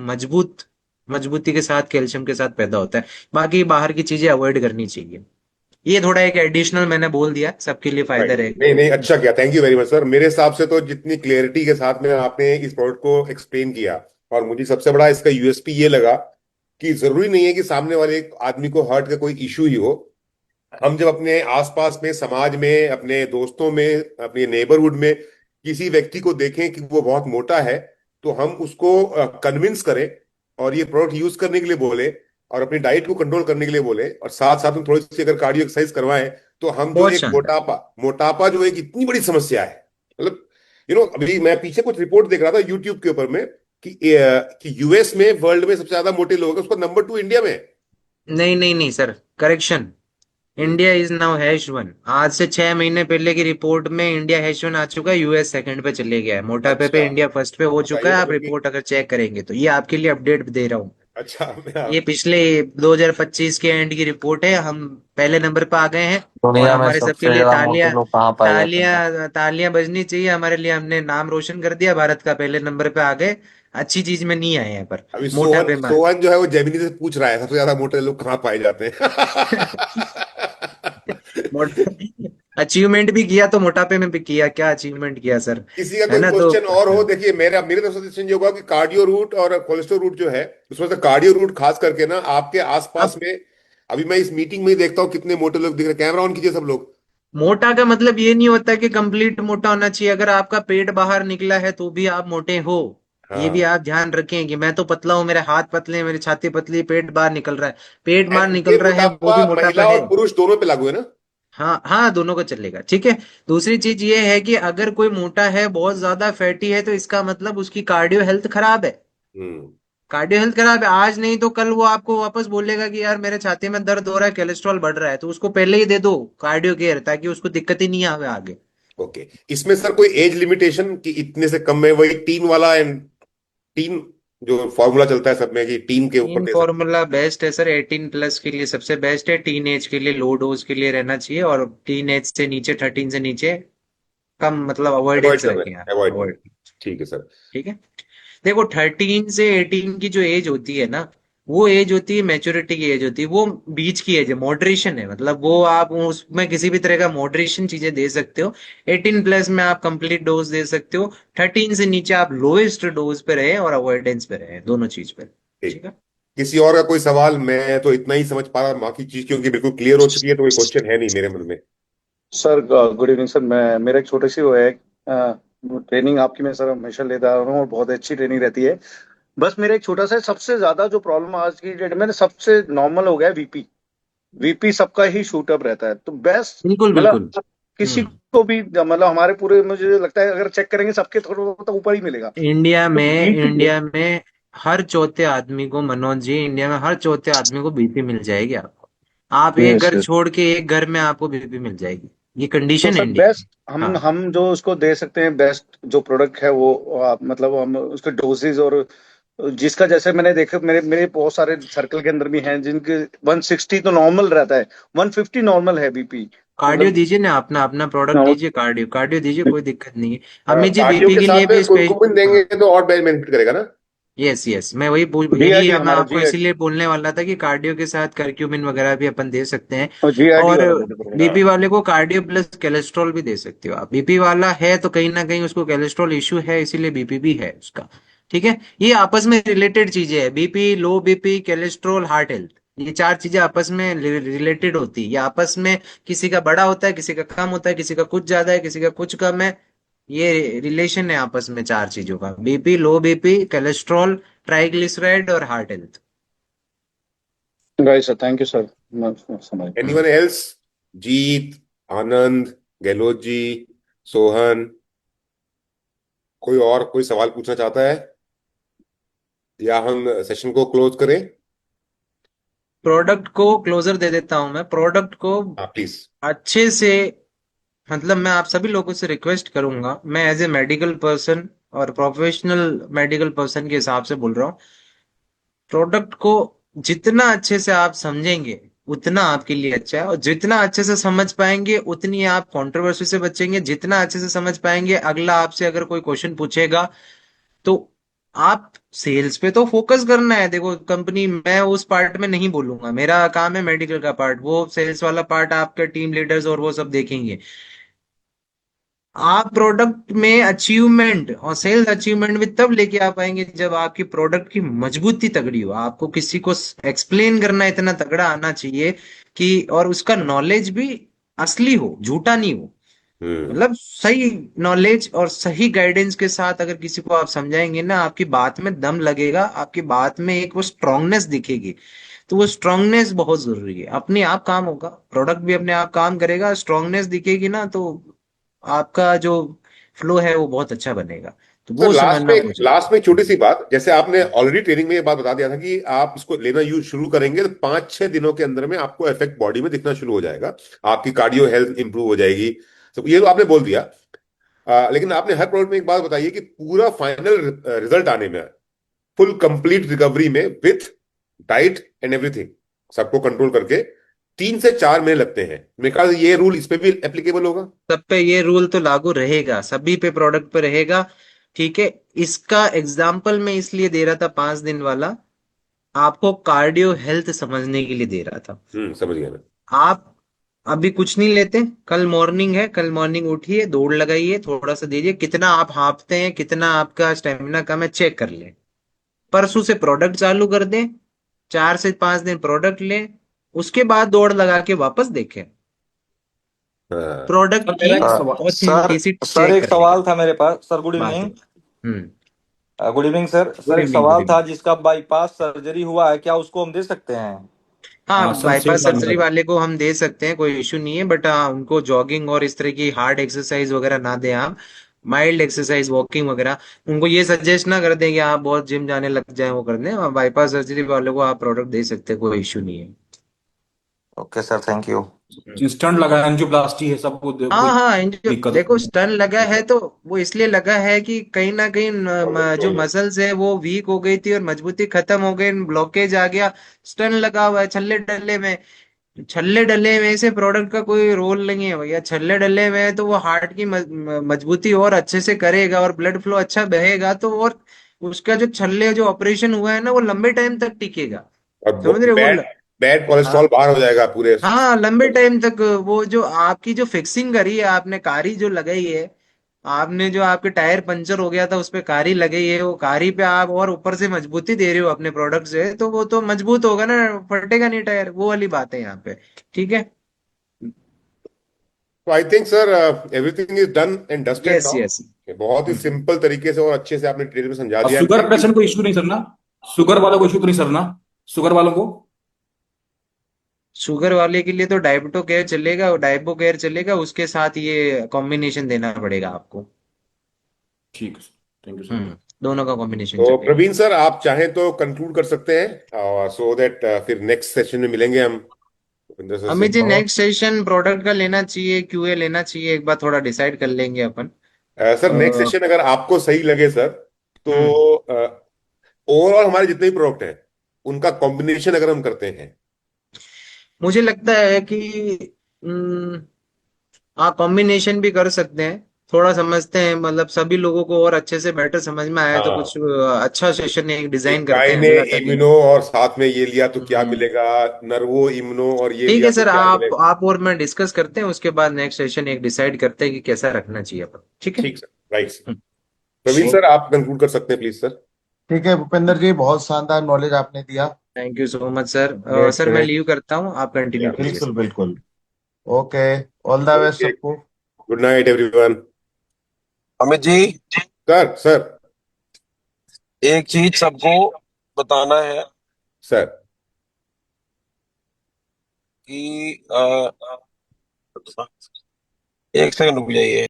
मजबूती के साथ, कैल्शियम के साथ पैदा होता है। बाकी बाहर की चीजें अवॉइड करनी चाहिए। ये थोड़ा एक एडिशनल मैंने बोल दिया, सबके लिए फायदा राइट। रहेगा। नहीं नहीं, अच्छा किया, thank you very much sir. मेरे हिसाब से तो जितनी क्लियरिटी के साथ में आपने इस प्रोडक्ट को एक्सप्लेन किया, और मुझे सबसे बड़ा इसका यूएसपी ये लगा कि जरूरी नहीं है कि सामने वाले आदमी को हार्ट का कोई इशू ही हो। हम जब अपने आसपास में, समाज में, अपने दोस्तों में, अपने नेबरहुड में किसी व्यक्ति को देखें कि वो बहुत मोटा है, तो हम उसको कन्विंस करें और ये प्रोडक्ट यूज करने के लिए बोले, और अपनी डाइट को कंट्रोल करने के लिए बोले, और साथ साथ में थोड़ी सी अगर कार्डियो एक्सरसाइज करवाएं, तो हम जो बहुत एक शानदार। मोटापा मोटापा जो एक इतनी बड़ी समस्या है, मतलब अभी मैं पीछे कुछ रिपोर्ट देख रहा था यूट्यूब के ऊपर में कि यूएस में वर्ल्ड में सबसे ज्यादा मोटे लोग हैं, उसका नंबर 2 इंडिया में है। नहीं नहीं नहीं sir, correction. Hmm. India is now hash 1। आज से 6 महीने पहले की रिपोर्ट में इंडिया हैश 1 आ चुका है, यूएस सेकंड पे चले गया है। मोटापे अच्छा, पे इंडिया फर्स्ट पे हो चुका बताइए है। आप मतलब कि, रिपोर्ट अगर चेक करेंगे तो ये आपके लिए अपडेट दे रहा हूँ। अच्छा ये पिछले 2025 के एंड की रिपोर्ट है। हम पहले नंबर पे आ गए हैं। और दुनिया में हमारे सबके सबसे लिए ज्यादा मोटे तालियां, लोग कहाँ पाए जाते हैं? तालियां बजनी चाहिए हमारे लिए। हमने नाम रोशन कर दिया, भारत का पहले नंबर पे आ गए। अच्छी चीज में नहीं आए हैं पर अभी सोहन मोटापे में आए। सोहन जो है वो जेमिनी से पूछ रहा है सबसे ज्यादा मोटे लोग कहाँ पाए जाते हैं। अचीवमेंट भी किया तो मोटापे में भी किया, क्या अचीवमेंट किया सर। किसी का है कोई ना तो क्वेश्चन और हो, देखिए मेरा मेरे तरफ से सजेशन ये होगा कि कार्डियो रूट और कोलेस्ट्रॉल रूट जो है, उसमें से कार्डियो रूट खास करके ना आपके आसपास अब में, अभी मैं इस मीटिंग में ही देखता हूँ कितने मोटे लोग दिख रहे हैं। कैमरा ऑन कीजिए सब लोग। मोटा का मतलब ये नहीं होता कि कंप्लीट मोटा होना चाहिए। अगर आपका पेट बाहर निकला है तो भी आप मोटे हो। ये भी हाँ, आप ध्यान रखें कि मैं तो पतला हूं, मेरे हाथ पतले हैं, मेरी छाती पतली है, पेट बाहर निकल रहा है। पेट बाहर एंड निकल ये रहा है वो मोटापा भी मोटापा महिला है। और पुरुष दोनों पे लागू है ना? हाँ हाँ, दोनों को चलेगा, ठीक है। दूसरी चीज ये है कि अगर कोई मोटा है, बहुत ज्यादा फैटी है, तो इसका मतलब उसकी कार्डियो हेल्थ खराब है। हम्म। कार्डियो हेल्थ खराब है, आज नहीं तो कल वो आपको वापस बोलेगा कि यार मेरे छाती में दर्द हो रहा है, कोलेस्ट्रॉल बढ़ रहा है। तो उसको पहले ही दे दो कार्डियो केयर, ताकि उसको दिक्कत ही नहीं आवे आगे। ओके, इसमें सर कोई एज लिमिटेशन कि इतने से कम में, वही टीन वाला, एंड टीन जो फॉर्मूला चलता है सब में कि टीन के ऊपर टीन दे सकते फॉर्मूला बेस्ट है सर, 18+ के लिए सबसे बेस्ट है। टीन एज के लिए लो डोज के लिए रहना चाहिए, और टीन एज से नीचे, 13 से नीचे कम, मतलब हैं, अवॉइड अवॉइडेंस कर रहे रखें आप, हैं, अवॉइड कर रहे अवॉइड। हैं। ठीक है सर। ठीक है। देखो 13 से 18 की जो एज होती है ना, वो एज होती है मैच्योरिटी की एज होती है। वो बीच की एज है, मॉडरेशन है। मतलब वो आप उसमें किसी भी तरह का मॉडरेशन चीजें दे सकते हो। 18+ में आप कंप्लीट डोज दे सकते हो। 13 से नीचे आप लोएस्ट डोज पे रहे और अवॉइडेंस पे रहे, दोनों चीज पे। ठीक। ठीक है। किसी और का कोई सवाल? मैं तो इतना ही समझ पा रहा, बाकी चीज क्योंकि बिल्कुल क्लियर हो चुकी है, तो कोई क्वेश्चन है नहीं मेरे मन में। Sir good evening sir. मैं मेरा एक छोटी सी वो है, ट्रेनिंग आपकी मैं सर हमेशा लेता रहा हूँ और बहुत अच्छी ट्रेनिंग रहती है। बस मेरा एक छोटा सा, सबसे ज्यादा जो प्रॉब्लम आज की डेट में ना, सबसे नॉर्मल हो गया है वीपी। वीपी सबका ही शूट अप रहता है, तो बेस्ट बिल्कुल मतलब बिल्कुल। किसी को भी, मतलब हमारे पूरे, मुझे लगता है अगर चेक करेंगे सबके थोड़ा बहुत ऊपर ही मिलेगा। तो बीपी, इंडिया में हर चौथे आदमी को, मनोज जी, इंडिया में हर चौथे आदमी को बीपी मिल जाएगी आपको। आप एक यस घर यस। छोड़ के एक घर में आपको बीपी मिल जाएगी। ये तो कंडीशन है सर इंडिया की। बेस्ट हम हाँ। हम जो उसको दे सकते हैं, बेस्ट जो प्रोडक्ट है वो आप, मतलब हम उसके डोजेज, और जिसका जैसे मैंने देखा, मेरे मेरे बहुत सारे सर्कल के अंदर भी हैं जिनके 160 तो नॉर्मल रहता है, 150 नॉर्मल है बीपी। कार्डियो मतलब दीजिए ना, अपना अपना प्रोडक्ट दीजिए, कार्डियो कार्डियो दीजिए, कोई दिक्कत नहीं है। अमित जी कार्डियो बीपी के के लिए साथ भी में स्पेशल। कुरकुमिन देंगे तो और बेनिफिट करेगा ना? यस यस, मैं वही यही जीआरडी, मैं हमारा आपको जीआरडी, इसीलिए बोलने वाला था कि कार्डियो के साथ करक्यूमिन वगैरह भी अपन दे सकते हैं। और जीआरडी और वाला दे दो। बीपी वाले को कार्डियो प्लस कोलेस्ट्रॉल भी दे सकते हो आप। बीपी वाला है तो कहीं ना कहीं उसको कोलेस्ट्रॉल इशू है, इसीलिए बीपी भी है उसका। ठीक है। ये आपस में रिलेटेड चीजें हैं, BP, low BP, cholesterol, heart health. ये चार चीजें आपस में रिलेटेड होती है। ये आपस में किसी का बड़ा होता है, किसी का कम होता है, किसी का कुछ ज्यादा है, किसी का कुछ कम है। ये रिलेशन है आपस में चार चीजों का: BP, low BP, cholesterol, triglyceride और heart health. Right sir, thank you sir, मैं समझ गया। Anyone else? जीत, आनंद, गहलोत जी, सोहन, कोई और कोई सवाल पूछना चाहता है, या हम सेशन को क्लोज करें? प्रोडक्ट को क्लोजर दे देता हूं मैं। प्रोडक्ट को हाँ प्लीज। अच्छे से, मतलब मैं आप सभी लोगों से रिक्वेस्ट करूंगा, मैं एज ए मेडिकल पर्सन और प्रोफेशनल मेडिकल पर्सन के हिसाब से बोल रहा हूँ। प्रोडक्ट को जितना अच्छे से आप समझेंगे, उतना आपके लिए अच्छा है। और जितना अच्छे से समझ पाएंगे उतनी आप कंट्रोवर्सी से बचेंगे। जितना अच्छे से समझ पाएंगे, अगला आपसे अगर कोई क्वेश्चन पूछेगा तो आप सेल्स पे तो फोकस करना है। देखो कंपनी, मैं उस पार्ट में नहीं बोलूंगा, मेरा काम है मेडिकल का पार्ट, वो सेल्स वाला पार्ट आपके टीम लीडर्स और वो सब देखेंगे। आप प्रोडक्ट में अचीवमेंट और सेल्स अचीवमेंट भी तब लेके आ पाएंगे जब आपकी प्रोडक्ट की मजबूती तगड़ी हो। आपको किसी को एक्सप्लेन करना इतना तगड़ा आना चाहिए कि, और उसका नॉलेज भी असली हो, झूठा नहीं हो। हम्म। मतलब सही नॉलेज और सही गाइडेंस के साथ अगर किसी को आप समझाएंगे ना, आपकी बात में दम लगेगा, आपकी बात में एक वो स्ट्रांगनेस दिखेगी। तो वो स्ट्रांगनेस बहुत जरूरी है। अपने आप काम होगा, प्रोडक्ट भी अपने आप काम करेगा, स्ट्रांगनेस दिखेगी ना तो आपका जो फ्लो है वो बहुत अच्छा बनेगा। तो सर वो लास्ट समझना में बहुत लास्ट में एक छोटी जरूरी सी बात, जैसे आपने ऑलरेडी ट्रेनिंग में ये बात बता दिया था कि आप इसको लेना यूज शुरू करेंगे तो 5-6 दिनों के अंदर में आपको इफेक्ट बॉडी में दिखना शुरू हो जाएगा। आपकी कार्डियो हेल्थ इंप्रूव हो जाएगी। तो ये तो आपने बोल दिया। लेकिन आपने हर प्रोडक्ट में एक बात बताई है कि पूरा फाइनल रिजल्ट आने में, फुल कंप्लीट रिकवरी में विथ डाइट एंड एवरीथिंग, सबको कंट्रोल करके 3 से 4 महीने लगते हैं। मेरे ख्याल से ये रूल इस पे भी एप्लीकेबल होगा। सब पे ये रूल तो लागू रहेगा, सभी पे प्रोडक्ट पे रहेगा। ठीक है। इसका एग्जाम्पल मैं इसलिए दे रहा था 5 दिन वाला, आपको कार्डियो हेल्थ समझने के लिए दे रहा था। समझ गया मैं। आप अभी कुछ नहीं लेते, कल मॉर्निंग है, कल मॉर्निंग उठिए, दौड़ लगाइए, थोड़ा सा दीजिए, कितना आप हाँफते हैं, कितना आपका स्टेमिना कम है, चेक कर लें। परसों से प्रोडक्ट चालू कर दें, 4 से 5 दिन प्रोडक्ट लें, उसके बाद दौड़ लगा के वापस देखें, हाँ। प्रोडक्ट सर की मेरा एक सवाल सर ऑथेंटिसिटी सर चेक एक करेगा। सवाल था मेरे पास सर। गुड बात है। Evening. Hmm. Good evening sir. Good sir एक इवनिंग, गुड सवाल था, इवनिंग। जिसका बाईपास सर्जरी हुआ है, क्या उसको हम दे सकते हैं? हाँ, sir same bypass down surgery sir. वाले को हम दे सकते हैं, कोई इश्यू नहीं है। बट हाँ, उनको जॉगिंग और इस तरह की हार्ड एक्सरसाइज वगैरह ना दें आप। माइल्ड एक्सरसाइज, वॉकिंग वगैरह। उनको ये सजेस्ट ना कर दें कि आप बहुत जिम जाने लग जाएं, वो कर दें। बाईपास सर्जरी वाले को आप प्रोडक्ट दे सकते हैं, कोई इश्यू नहीं है। Okay sir, thank you. Stunt लगा एंजियोप्लास्टी है, सबको कोई हाँ हाँ, दिक्कत देखो नहीं स्टन लगा है तो वो इसलिए लगा है कि कहीं ना कहीं जो मसल्स है वो वीक हो गई थी और मजबूती खत्म हो गई, ब्लॉकेज आ गया। स्टन लगा हुआ है छल्ले डल्ले में। छल्ले डले में से प्रोडक्ट का कोई रोल नहीं है भैया। छल्ले डले में है तो वो हार्ट की मजबूती और अच्छे से करेगा और ब्लड फ्लो अच्छा बहेगा तो, और उसका जो छल्ले जो ऑपरेशन हुआ है ना वो लंबे टाइम तक टिकेगा। और समझ रहे हो बैड बैड कोलेस्ट्रॉल हाँ बाहर हो जाएगा पूरे। हाँ, लंबे टाइम तक। वो जो आपकी जो फिक्सिंग करी है आपने, कारी जो लगाई है आपने, जो आपके टायर पंचर हो गया था उस पे कारी लगाई है, वो कारी पे आप और ऊपर से मजबूती दे रहे हो अपने प्रोडक्ट से, तो वो तो मजबूत होगा ना, फटेगा नहीं टायर। वो वाली बात है यहाँ पे। ठीक है। तो I think sir everything is done and dusted yes now. Yes. बहुत ही सिंपल तरीके से और अच्छे से आपने ट्रेन में समझा और दिया। Sugar thank you. पेशेंट को इश्यू नहीं सर ना? शुगर वालों को इश्यू तो नहीं सर ना? शुगर वालों को? शुगर वाले के लिए तो डायबिटो केयर चलेगा, डायबो केयर चलेगा, उसके साथ ये कॉम्बिनेशन देना पड़ेगा आपको। ठीक है सर, थैंक यू सर। दोनों का कॉम्बिनेशन तो चलेगा। प्रवीण सर आप चाहें तो कंक्लूड कर सकते हैं, और सो दैट फिर नेक्स्ट सेशन में मिलेंगे हम भूपिंदर सर से। Amit ji, next session product का लेना चाहिए, क्यूए लेना चाहिए, एक बार थोड़ा डिसाइड कर लेंगे अपन। सर नेक्स्ट अ, सेशन अगर आपको सही लगे सर, तो हम्म ओवरऑल हमारे जितने भी प्रोडक्ट हैं उनका कॉम्बिनेशन अगर हम करते हैं। मुझे लगता है कि आप कॉम्बिनेशन भी कर सकते हैं। थोड़ा समझते हैं, मतलब सभी लोगों को और अच्छे से बेटर समझ में आया तो कुछ हाँ, अच्छा सेशन एक डिजाइन करते गाय हैं ने अगला ताकि। इम्यूनो और साथ में ये लिया तो क्या हम्म, मिलेगा, नर्वो इम्यूनो और ये ठीक लिया है तो सर, क्या आप मिलेगा। आप और मैं डिस्कस करते हैं, उसके बाद नेक्स्ट सेशन एक डिसाइड करते हैं कि कैसा रखना चाहिए अपन। ठीक है। ठीक सर, राइट सर। हम्म, प्रवीण ठीक। सर आप कंक्लूड कर सकते हैं प्लीज सर। ठीक है भूपेंद्र जी, बहुत शानदार नॉलेज आपने दिया। Thank you so much sir. Great sir मैं ग्रेट। लीव करता हूँ, आप कंटिन्यू कीजिए बिल्कुल सर। बिल्कुल। Okay. All the best okay, सबको। Good night everyone. Amit ji, sir sir. एक चीज सबको बताना है सर। कि एक सेकंड रुक जाइए।